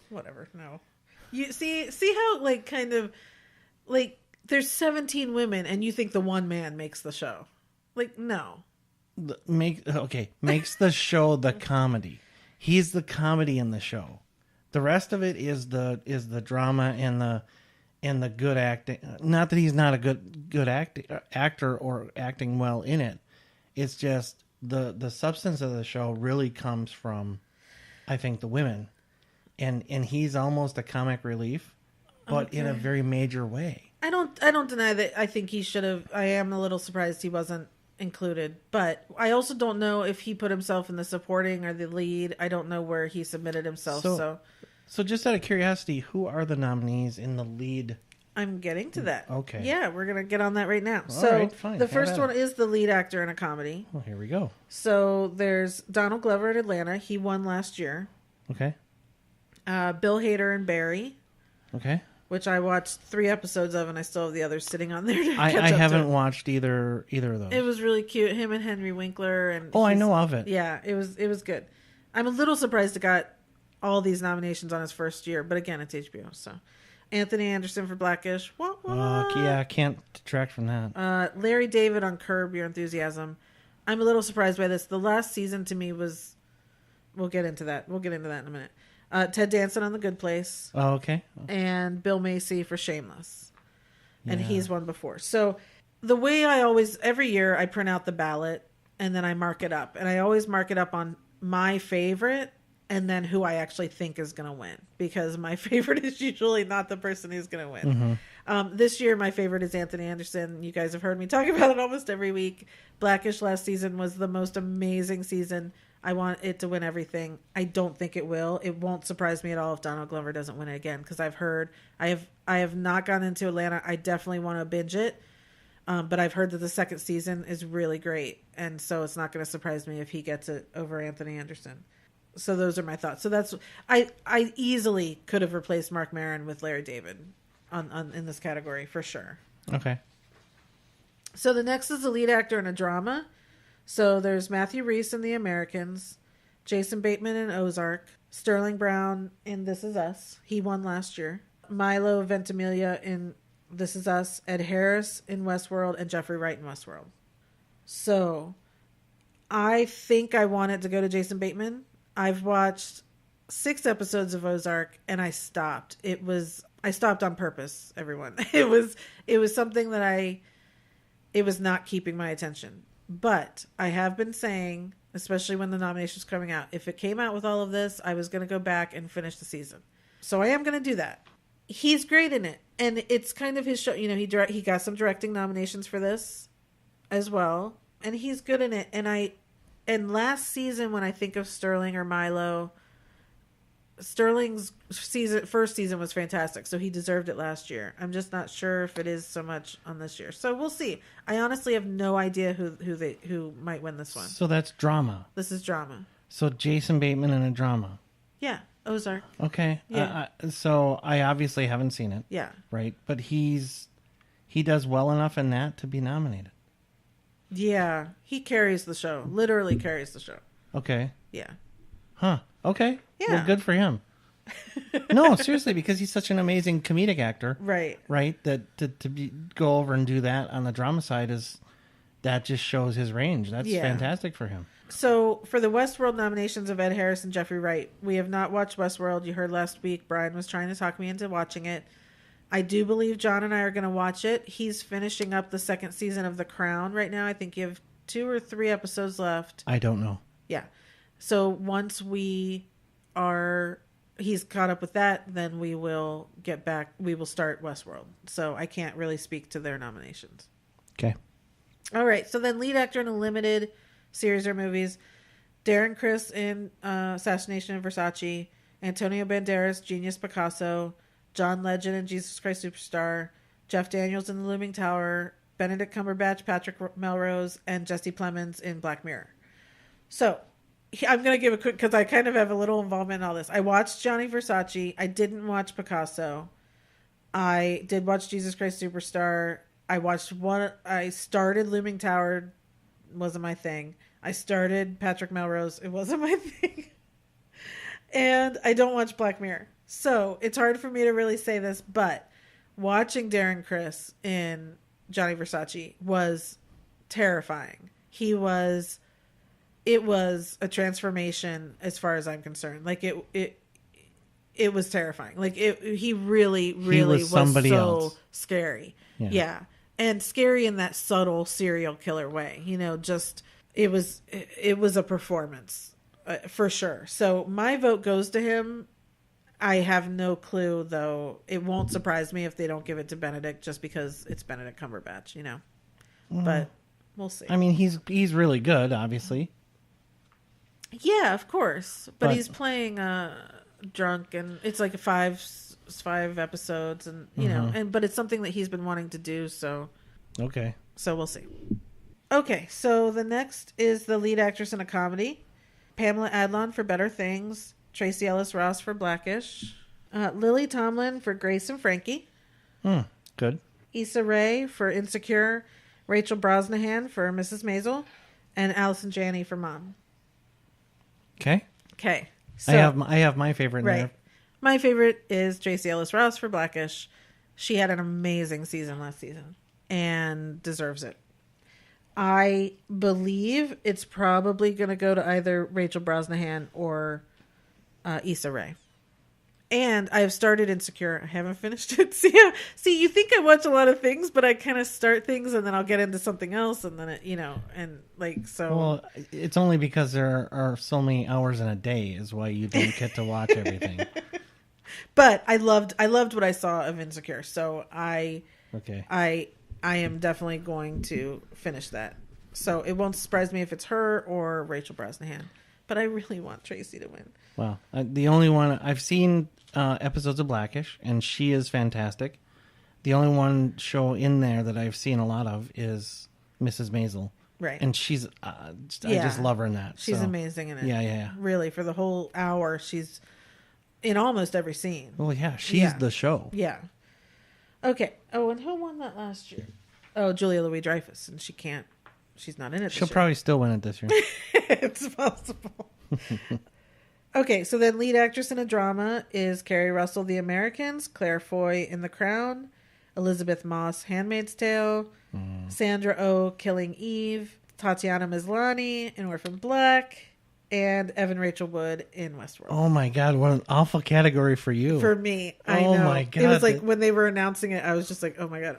Whatever. No. You see how kind of there's 17 women and you think the one man makes the show. No. Makes the show the comedy. He's the comedy in the show. The rest of it is the drama and the good acting. Not that he's not a good actor or acting well in it. It's just the substance of the show really comes from, I think, the women, and he's almost a comic relief, but in a very major way. I don't deny that. I think he should have. I am a little surprised he wasn't included, but I also don't know if he put himself in the supporting or the lead. I don't know where he submitted himself. So just out of curiosity, who are the nominees in the lead? I'm getting to that. Okay. Yeah, we're going to get on that right now. All right, fine. The first one is the lead actor in a comedy. Well, here we go. So there's Donald Glover at Atlanta. He won last year. Okay. Bill Hader and Barry. Okay. Which I watched 3 episodes of, and I still have the others sitting on there. I haven't watched either of those. It was really cute. Him and Henry Winkler, and I know of it. Yeah, it was good. I'm a little surprised it got all these nominations on his first year, but again, it's HBO. So Anthony Anderson for Blackish. What? Yeah, I can't detract from that. Larry David on Curb Your Enthusiasm. I'm a little surprised by this. The last season to me was. We'll get into that. We'll get into that in a minute. Ted Danson on The Good Place. Oh, okay. And Bill Macy for Shameless. And he's won before. So the way every year I print out the ballot and then I mark it up. And I always mark it up on my favorite and then who I actually think is going to win. Because my favorite is usually not the person who's going to win. Mm-hmm. This year my favorite is Anthony Anderson. You guys have heard me talk about it almost every week. Blackish last season was the most amazing season. I want it to win everything. I don't think it will. It won't surprise me at all if Donald Glover doesn't win it again, because I've heard, I have not gone into Atlanta. I definitely want to binge it, but I've heard that the second season is really great, and so it's not going to surprise me if he gets it over Anthony Anderson. So those are my thoughts. So that's, I easily could have replaced Mark Maron with Larry David on in this category for sure. Okay. So the next is the lead actor in a drama. So there's Matthew Rhys in The Americans, Jason Bateman in Ozark, Sterling Brown in This Is Us. He won last year. Milo Ventimiglia in This Is Us, Ed Harris in Westworld, and Jeffrey Wright in Westworld. So I think I want it to go to Jason Bateman. I've watched 6 episodes of Ozark and I stopped. I stopped on purpose, everyone. It was something that it was not keeping my attention. But I have been saying, especially when the nomination's coming out, if it came out with all of this, I was going to go back and finish the season. So I am going to do that. He's great in it. And it's kind of his show. You know, he got some directing nominations for this as well. And he's good in it. And last season, when I think of Sterling or Milo, Sterling's first season was fantastic, so he deserved it last year. I'm just not sure if it is so much on this year. So we'll see. I honestly have no idea who might win this one. So that's drama. This is drama. So Jason Bateman in a drama. Yeah, Ozark. Okay. Yeah. So I obviously haven't seen it. Yeah. Right, but he does well enough in that to be nominated. Yeah, he carries the show. Literally carries the show. Okay. Yeah. Huh. Okay. Yeah. Well, good for him. No, seriously, because he's such an amazing comedic actor. Right. Right. That to go over and do that on the drama side that just shows his range. That's fantastic for him. So for the Westworld nominations of Ed Harris and Jeffrey Wright, we have not watched Westworld. You heard last week Brian was trying to talk me into watching it. I do believe John and I are going to watch it. He's finishing up the second season of The Crown right now. I think you have 2 or 3 episodes left. I don't know. Yeah. So once he's caught up with that, then we will get back. We will start Westworld. So I can't really speak to their nominations. Okay. All right. So then lead actor in a limited series or movies, Darren Criss in Assassination of Versace, Antonio Banderas, Genius Picasso, John Legend in Jesus Christ Superstar, Jeff Daniels in The Looming Tower, Benedict Cumberbatch, Patrick Melrose, and Jesse Plemons in Black Mirror. So I'm going to give a quick, because I kind of have a little involvement in all this. I watched Johnny Versace. I didn't watch Picasso. I did watch Jesus Christ Superstar. I started Looming Tower. Wasn't my thing. I started Patrick Melrose. It wasn't my thing. And I don't watch Black Mirror. So it's hard for me to really say this, but watching Darren Criss in Johnny Versace was terrifying. It was a transformation as far as I'm concerned. Like it was terrifying. Like he really was somebody so else. Scary. Yeah. And scary in that subtle serial killer way. You know, just it was a performance for sure. So my vote goes to him. I have no clue, though. It won't surprise me if they don't give it to Benedict just because it's Benedict Cumberbatch, you know. But we'll see. I mean, he's really good, obviously. Yeah, of course. But he's playing drunk, and it's like 5 episodes, and you know, but it's something that he's been wanting to do. So okay. So we'll see. Okay, so the next is the lead actress in a comedy: Pamela Adlon for Better Things, Tracy Ellis Ross for Blackish, Lily Tomlin for Grace and Frankie. Good. Issa Rae for Insecure, Rachel Brosnahan for Mrs. Maisel, and Allison Janney for Mom. Okay. Okay. So, I have my favorite in there. My favorite is Tracy Ellis Ross for Blackish. She had an amazing season last season and deserves it. I believe it's probably going to go to either Rachel Brosnahan or Issa Rae. And I've started Insecure. I haven't finished it. See, you think I watch a lot of things, but I kind of start things and then I'll get into something else, and then and like so. Well, it's only because there are so many hours in a day is why you don't get to watch everything. But I loved what I saw of Insecure, so I am definitely going to finish that. So it won't surprise me if it's her or Rachel Brosnahan. but I really want Tracy to win. Well, the only one I've seen episodes of Blackish, and she is fantastic. The only one show in there that I've seen a lot of is Mrs. Maisel. Right. And she's, I just love her in that. She's amazing in it. Yeah. Really, for the whole hour, she's in almost every scene. Well, yeah, she's the show. Yeah. Okay. Oh, and who won that last year? Oh, Julia Louis-Dreyfus, and she's not in it this She'll year. probably still win it this year. It's possible. Okay, so then lead actress in a drama is Kerry Russell, The Americans, Claire Foy in The Crown, Elizabeth Moss, Handmaid's Tale, Sandra Oh, Killing Eve, Tatiana Maslany in Orphan Black, and Evan Rachel Wood in Westworld. Oh my God, what an awful category for you. For me, I know. Oh my God. It was like when they were announcing it, I was just like, oh my God,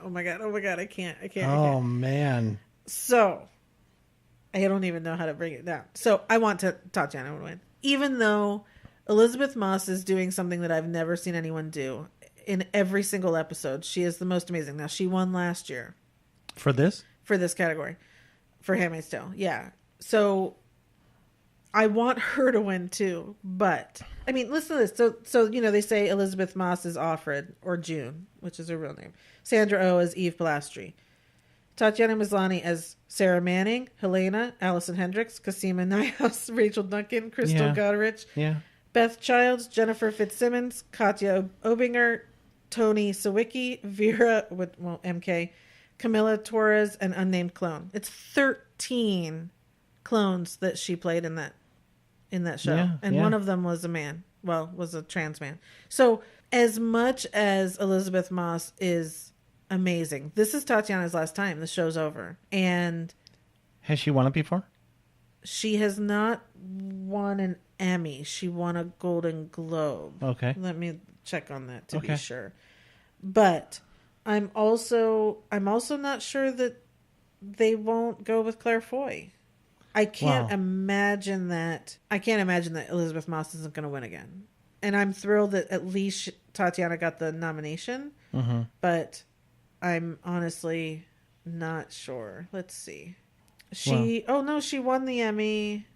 I can't. Oh man. So, I don't even know how to bring it down. So, I want Tatiana to win. Even though Elizabeth Moss is doing something that I've never seen anyone do in every single episode. She is the most amazing. Now, she won last year. For this? For this category. For Handmaid's Tale. Yeah. So, I want her to win too. But, I mean, listen to this. So they say Elizabeth Moss is Offred, or June, which is her real name. Sandra Oh as Eve Pilastri. Tatiana Maslany as Sarah Manning, Helena, Allison Hendricks, Cosima Nyhouse, Rachel Duncan, Crystal Goderich, Beth Childs, Jennifer Fitzsimmons, Katya Obinger, Tony Sawicki, Vera, MK, Camilla Torres, and Unnamed Clone. It's 13 clones that she played in that show. One of them was a man. Well, was a trans man. So as much as Elizabeth Moss is amazing, this is Tatiana's last time. The show's over. And has she won it before? She has not won an Emmy. She won a Golden Globe. Okay. Let me check on that to be sure. But I'm also not sure that they won't go with Claire Foy. I can't imagine that. I can't imagine that Elizabeth Moss isn't going to win again. And I'm thrilled that at least Tatiana got the nomination. Mm-hmm. But I'm honestly not sure. Let's see. She won the Emmy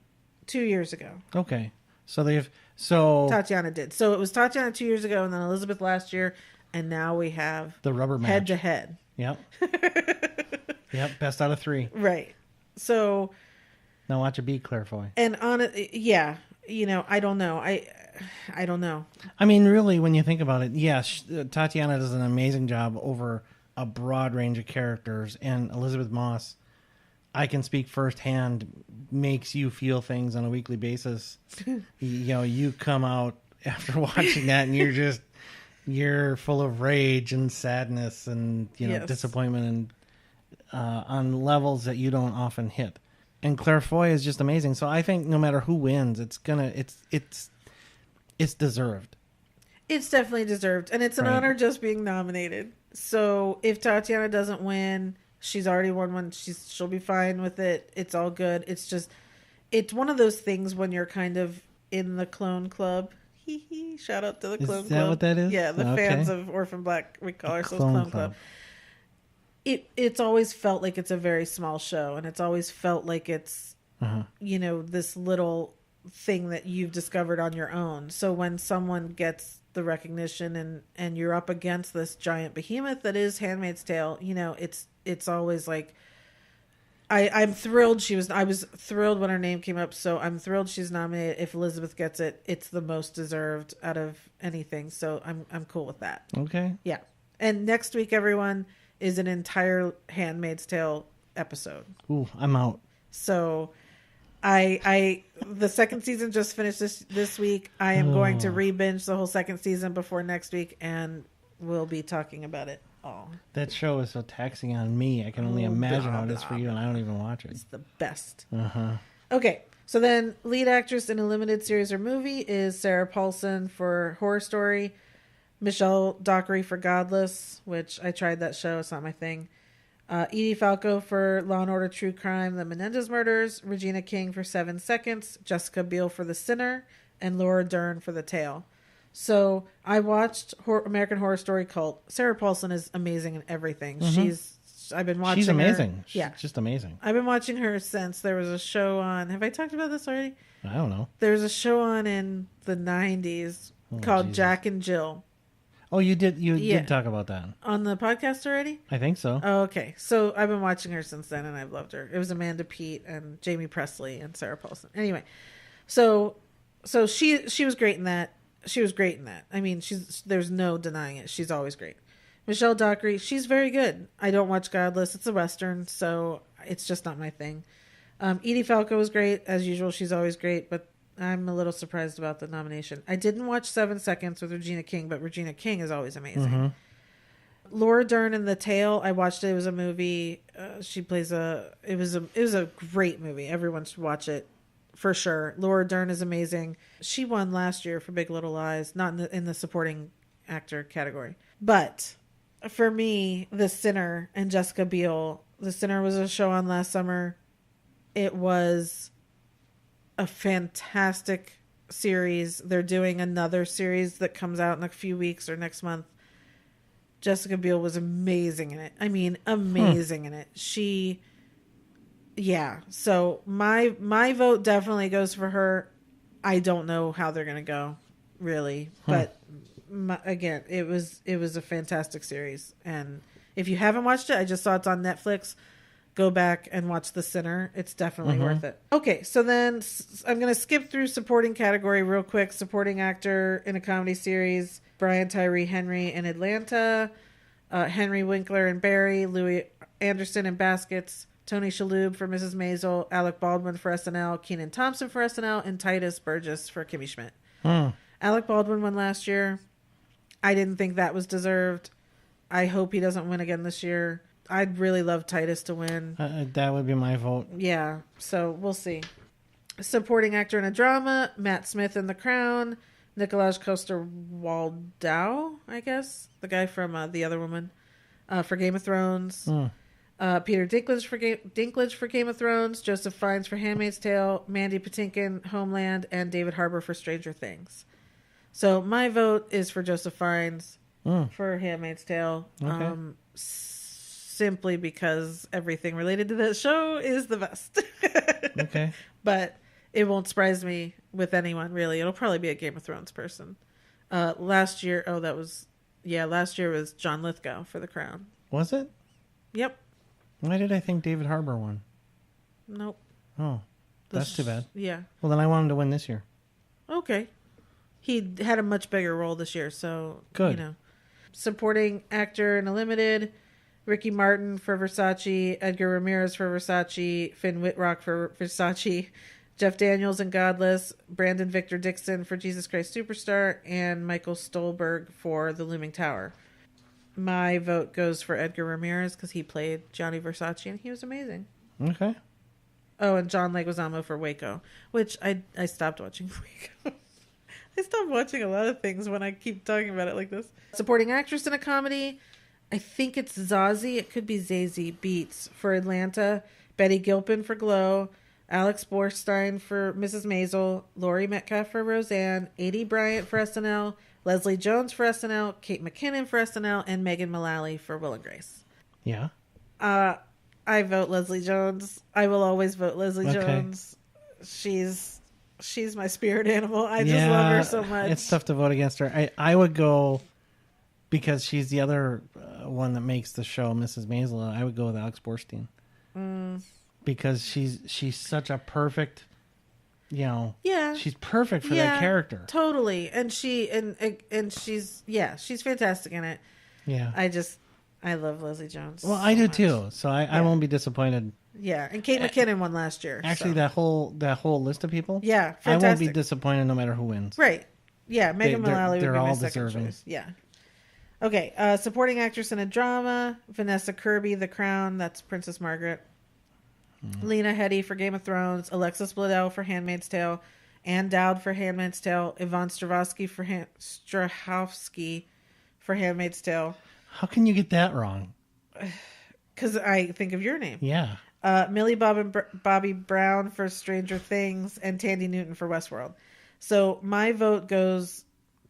2 years ago. Okay. So Tatiana did. So it was Tatiana 2 years ago and then Elizabeth last year, and now we have the rubber match. Head to head. Yep. Yep, best out of 3. Right. So now watch it beat Claire Foy. And I don't know. I don't know. I mean, really, when you think about it, yes, Tatiana does an amazing job over a broad range of characters, and Elizabeth Moss, I can speak firsthand, makes you feel things on a weekly basis. You come out after watching that, and you're full of rage and sadness and disappointment, and on levels that you don't often hit. And Claire Foy is just amazing. So I think no matter who wins, it's deserved. It's definitely deserved, and it's an honor just being nominated. So if Tatiana doesn't win, she's already won one. She'll be fine with it. It's all good. It's one of those things when you're kind of in the clone club. Shout out to the clone club. Is that what that is? Yeah, the fans of Orphan Black, we call ourselves Clone Club. It's always felt like it's a very small show, and it's always felt like it's this little thing that you've discovered on your own. So when someone gets the recognition and you're up against this giant behemoth that is Handmaid's Tale, it's always like I'm thrilled I was thrilled when her name came up, so I'm thrilled she's nominated. If Elizabeth gets it, it's the most deserved out of anything, so I'm cool with that. Okay. Yeah. And next week, everyone, is an entire Handmaid's Tale episode. Ooh, I'm out. So the second season just finished this week. I am going to re-binge the whole second season before next week, and we'll be talking about it all. That show is so taxing on me. I can only imagine how it is for you, and I don't even watch it. It's the best. Okay, so then lead actress in a limited series or movie is Sarah Paulson for Horror Story, Michelle Dockery for Godless, which I tried that show. It's not my thing. Edie Falco for Law & Order True Crime, The Menendez Murders, Regina King for 7 Seconds, Jessica Biel for The Sinner, and Laura Dern for The Tale. So I watched American Horror Story Cult. Sarah Paulson is amazing in everything. I've been watching. She's amazing. Her. She's just amazing. I've been watching her since there was a show on. Have I talked about this already? I don't know. There was a show on in the 90s called Jesus. Jack and Jill. Oh, you did. You did talk about that on the podcast already. I think so. Oh, okay. So I've been watching her since then, and I've loved her. It was Amanda Peet and Jamie Presley and Sarah Paulson. Anyway, so she was great in that. She was great in that. I mean, there's no denying it. She's always great. Michelle Dockery, she's very good. I don't watch Godless. It's a Western, so it's just not my thing. Edie Falco was great. As usual, she's always great, but I'm a little surprised about the nomination. I didn't watch 7 Seconds with Regina King, but Regina King is always amazing. Mm-hmm. Laura Dern in The Tale, I watched it. It was a movie. She plays it was a great movie. Everyone should watch it for sure. Laura Dern is amazing. She won last year for Big Little Lies, not in the supporting actor category. But for me, The Sinner and Jessica Biel. The Sinner was a show on last summer. It was a fantastic series. They're doing another series that comes out in a few weeks or next month. Jessica Biel was amazing in it. I mean, amazing in it. So my vote definitely goes for her. I don't know how they're going to go, really. But again, it was a fantastic series. And if you haven't watched it, I just saw it's on Netflix. Go back and watch The Sinner. It's definitely worth it. Okay, so then I'm going to skip through supporting category real quick. Supporting actor in a comedy series, Brian Tyree Henry in Atlanta, Henry Winkler in Barry, Louis Anderson in Baskets, Tony Shalhoub for Mrs. Maisel, Alec Baldwin for SNL, Kenan Thompson for SNL, and Titus Burgess for Kimmy Schmidt. Alec Baldwin won last year. I didn't think that was deserved. I hope he doesn't win again this year. I'd really love Titus to win. That would be my vote. Yeah, so we'll see. Supporting actor in a drama, Matt Smith in The Crown, Nikolaj Coster-Waldau, I guess, the guy from The Other Woman, for Game of Thrones. Peter Dinklage for Game of Thrones, Joseph Fiennes for Handmaid's Tale, Mandy Patinkin, Homeland, and David Harbour for Stranger Things. So my vote is for Joseph Fiennes for Handmaid's Tale. Okay. Simply because everything related to that show is the best. Okay. But it won't surprise me with anyone, really. It'll probably be a Game of Thrones person. Last year was John Lithgow for The Crown. Was it? Yep. Why did I think David Harbour won? Nope. Oh, that's too bad. Yeah. Well, then I want him to win this year. Okay. He had a much bigger role this year, so good. Supporting actor in a limited, Ricky Martin for Versace, Edgar Ramirez for Versace, Finn Wittrock for Versace, Jeff Daniels in Godless, Brandon Victor Dixon for Jesus Christ Superstar, and Michael Stolberg for The Looming Tower. My vote goes for Edgar Ramirez because he played Gianni Versace and he was amazing. Okay. Oh, and John Leguizamo for Waco, which I stopped watching Waco. I stopped watching a lot of things when I keep talking about it like this. Supporting actress in a comedy, I think it's Zazie. It could be Zazie Beetz for Atlanta, Betty Gilpin for Glow, Alex Borstein for Mrs. Maisel, Laurie Metcalf for Roseanne, Adie Bryant for SNL, Leslie Jones for SNL, Kate McKinnon for SNL, and Megan Mullally for Will and Grace. Yeah. I vote Leslie Jones. I will always vote Leslie Jones. She's my spirit animal. I just love her so much. It's tough to vote against her. I would go, because she's the other one that makes the show, Mrs. Maisel. I would go with Alex Borstein. Because she's such a perfect, she's perfect for that character. Totally. And she's fantastic in it. Yeah. I love Leslie Jones. Well, I do too. So I won't be disappointed. Yeah, and Kate McKinnon won last year. Actually, that whole list of people. Yeah, fantastic. I won't be disappointed no matter who wins. Right. Yeah, Megan Mullally would be my second deserving. choice. Yeah. Okay, supporting actress in a drama, Vanessa Kirby, The Crown. That's Princess Margaret. Lena Headey for Game of Thrones, Alexis Bledel for Handmaid's Tale, Ann Dowd for Handmaid's Tale, Yvonne Strahovski for Handmaid's Tale. How can you get that wrong? Because I think of your name. Yeah. Millie Bobby Brown for Stranger Things, and Tandy Newton for Westworld. So my vote goes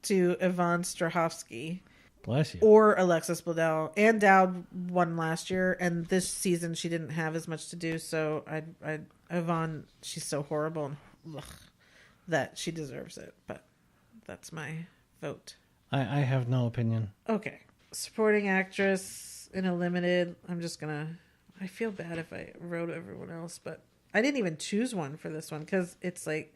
to Yvonne Strahovski. Bless you. or Alexis Bledel. Ann Dowd won last year, and this season she didn't have as much to do. So Yvonne, she's so horrible and that she deserves it. But that's my vote. I have no opinion. Okay, supporting actress in a limited. I feel bad if I wrote everyone else, but I didn't even choose one for this one because it's like.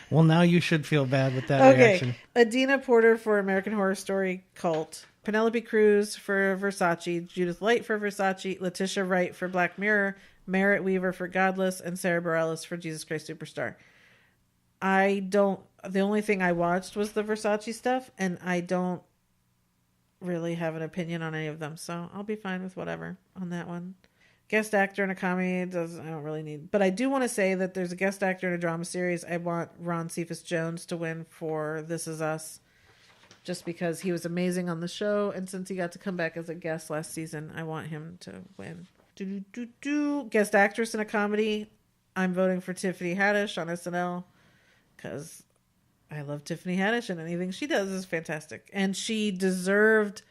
Well, now you should feel bad with that reaction. Adina Porter for American Horror Story Cult. Penelope Cruz for Versace. Judith Light for Versace. Letitia Wright for Black Mirror. Merritt Weaver for Godless. And Sarah Bareilles for Jesus Christ Superstar. The only thing I watched was the Versace stuff, and I don't really have an opinion on any of them, so I'll be fine with whatever on that one. Guest actor in a comedy, I don't really need. But I do want to say that there's a guest actor in a drama series. I want Ron Cephas Jones to win for This Is Us, just because he was amazing on the show, and since he got to come back as a guest last season, I want him to win. Guest actress in a comedy, I'm voting for Tiffany Haddish on SNL, because I love Tiffany Haddish, and anything she does is fantastic. And she deserved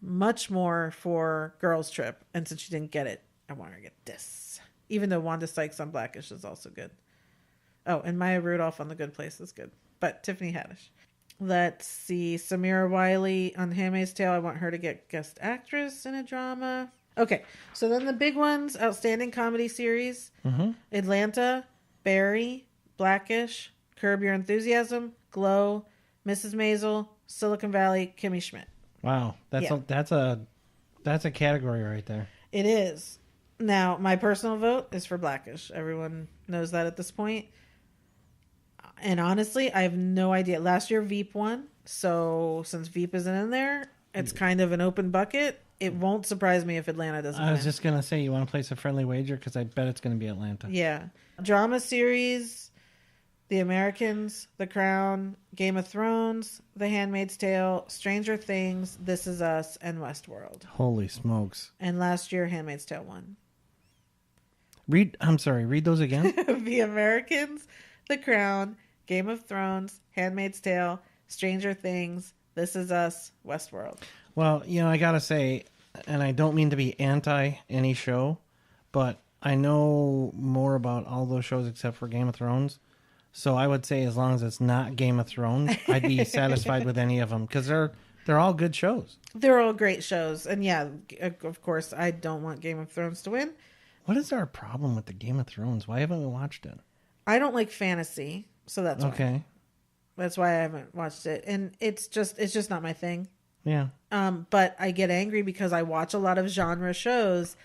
much more for Girls Trip, and since she didn't get it, I want her to get this. Even though Wanda Sykes on Blackish is also good. Oh, and Maya Rudolph on The Good Place is good. But Tiffany Haddish. Let's see. Samira Wiley on Handmaid's Tale. I want her to get Guest Actress in a Drama. Okay, so then the big ones. Outstanding Comedy Series. Mm-hmm. Atlanta, Barry, Blackish, Curb Your Enthusiasm, Glow, Mrs. Maisel, Silicon Valley, Kimmy Schmidt. Wow, that's a category right there. It is. Now, my personal vote is for Blackish. Everyone knows that at this point. And honestly, I have no idea. Last year, Veep won. So since Veep isn't in there, it's kind of an open bucket. It won't surprise me if Atlanta doesn't win. I was just going to say, you want to place a friendly wager? Because I bet it's going to be Atlanta. Yeah. Drama series, The Americans, The Crown, Game of Thrones, The Handmaid's Tale, Stranger Things, This Is Us, and Westworld. Holy smokes. And last year, Handmaid's Tale won. Read those again. The Americans, The Crown, Game of Thrones, Handmaid's Tale, Stranger Things, This Is Us, Westworld. Well, I gotta say, and I don't mean to be anti any show, but I know more about all those shows except for Game of Thrones. So I would say as long as it's not Game of Thrones, I'd be satisfied with any of them because they're all good shows. They're all great shows. And yeah, of course, I don't want Game of Thrones to win. What is our problem with the Game of Thrones? Why haven't we watched it? I don't like fantasy, so that's why. Okay. That's why I haven't watched it. And it's just not my thing. Yeah. But I get angry because I watch a lot of genre shows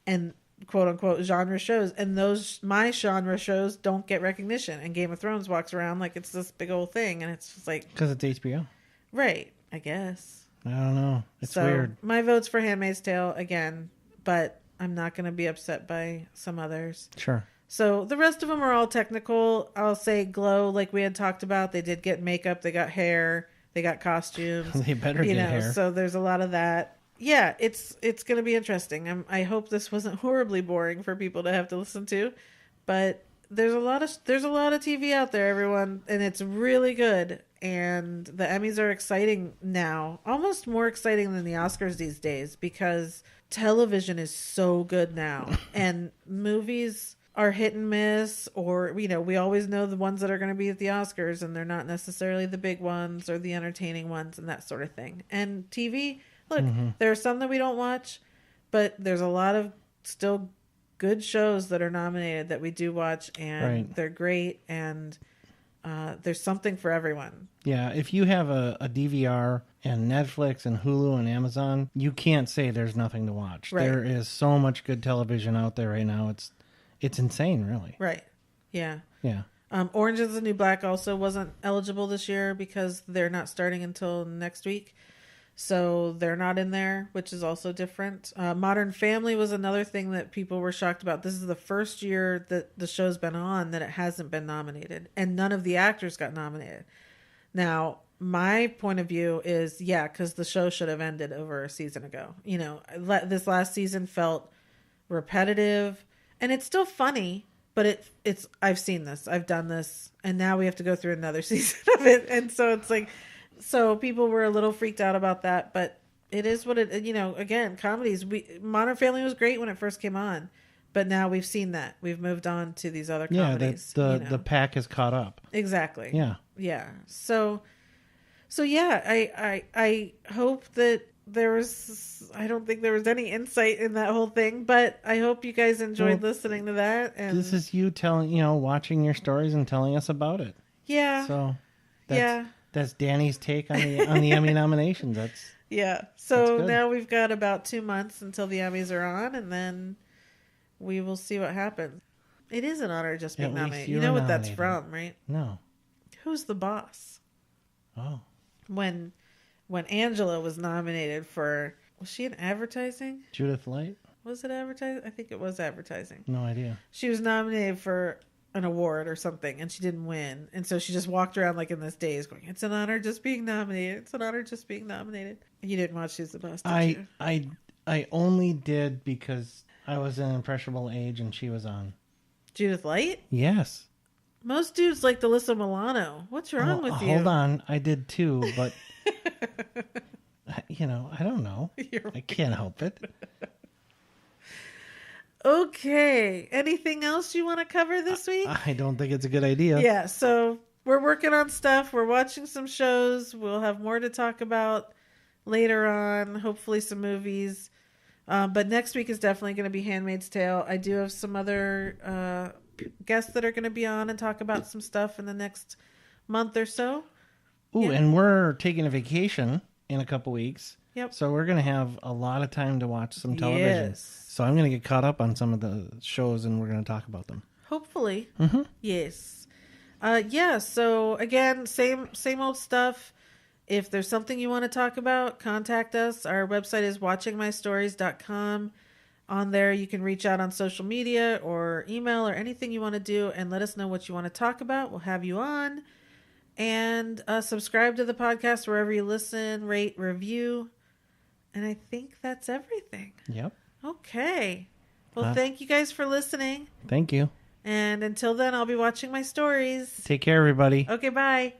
and quote unquote genre shows, and my genre shows don't get recognition, and Game of Thrones walks around like it's this big old thing, and it's just like because it's HBO. Right, I guess. I don't know. It's weird. My vote's for Handmaid's Tale again, but I'm not going to be upset by some others. Sure. So the rest of them are all technical. I'll say Glow, like we had talked about. They did get makeup. They got hair. They got costumes. They better get hair. So there's a lot of that. Yeah, it's going to be interesting. I hope this wasn't horribly boring for people to have to listen to, but there's a lot of TV out there, everyone, and it's really good. And the Emmys are exciting now, almost more exciting than the Oscars these days, because television is so good now, and movies are hit and miss, or we always know the ones that are going to be at the Oscars, and they're not necessarily the big ones or the entertaining ones and that sort of thing. And TV, look, there are some that we don't watch, but there's a lot of still good shows that are nominated that we do watch, and they're great, and there's something for everyone. Yeah, if you have a DVR and Netflix and Hulu and Amazon, you can't say there's nothing to watch. Right. There is so much good television out there right now. It's insane, really. Right. Yeah. Yeah. Orange is the New Black also wasn't eligible this year because they're not starting until next week. So they're not in there, which is also different. Modern Family was another thing that people were shocked about. This is the first year that the show's been on that it hasn't been nominated. And none of the actors got nominated. Now, my point of view is, because the show should have ended over a season ago. This last season felt repetitive. And it's still funny, but I've seen this. I've done this. And now we have to go through another season of it. And so it's like, So people were a little freaked out about that, but it is what it, again, comedies. Modern Family was great when it first came on, but now we've seen that. We've moved on to these other comedies. Yeah, the pack has caught up. Exactly. Yeah. Yeah. So yeah, I hope that I don't think there was any insight in that whole thing, but I hope you guys enjoyed listening to that. And this is you watching your stories and telling us about it. Yeah. So that's Danny's take on the Emmy nominations. So now we've got about 2 months until the Emmys are on, and then we will see what happens. It is an honor just being nominated. You know what that's from, right? No. Who's the Boss? Oh. When Angela was nominated for, was she in advertising? Judith Light? Was it advertising? I think it was advertising. No idea. She was nominated for an award or something, and she didn't win. And so she just walked around like in this daze going, it's an honor just being nominated. It's an honor just being nominated. You didn't watch Who's the Boss, did you? I only did because I was an impressionable age and she was on. Judith Light? Yes. Most dudes like Alyssa Milano. What's wrong with you? Hold on. I did too, but I don't know. I can't help it. Okay. Anything else you want to cover this week? I don't think it's a good idea. Yeah, so we're working on stuff. We're watching some shows. We'll have more to talk about later on. Hopefully some movies. But next week is definitely going to be Handmaid's Tale. I do have some other guests that are going to be on and talk about some stuff in the next month or so. Ooh, and we're taking a vacation in a couple weeks. Yep. So we're going to have a lot of time to watch some television. Yes. So I'm going to get caught up on some of the shows and we're going to talk about them. Hopefully. Mm-hmm. Yes. So again, same old stuff. If there's something you want to talk about, contact us. Our website is watchingmystories.com. On there, you can reach out on social media or email or anything you want to do and let us know what you want to talk about. We'll have you on. And subscribe to the podcast wherever you listen, rate, review. And I think that's everything. Yep. Okay. Well, thank you guys for listening. Thank you. And until then, I'll be watching my stories. Take care, everybody. Okay, bye.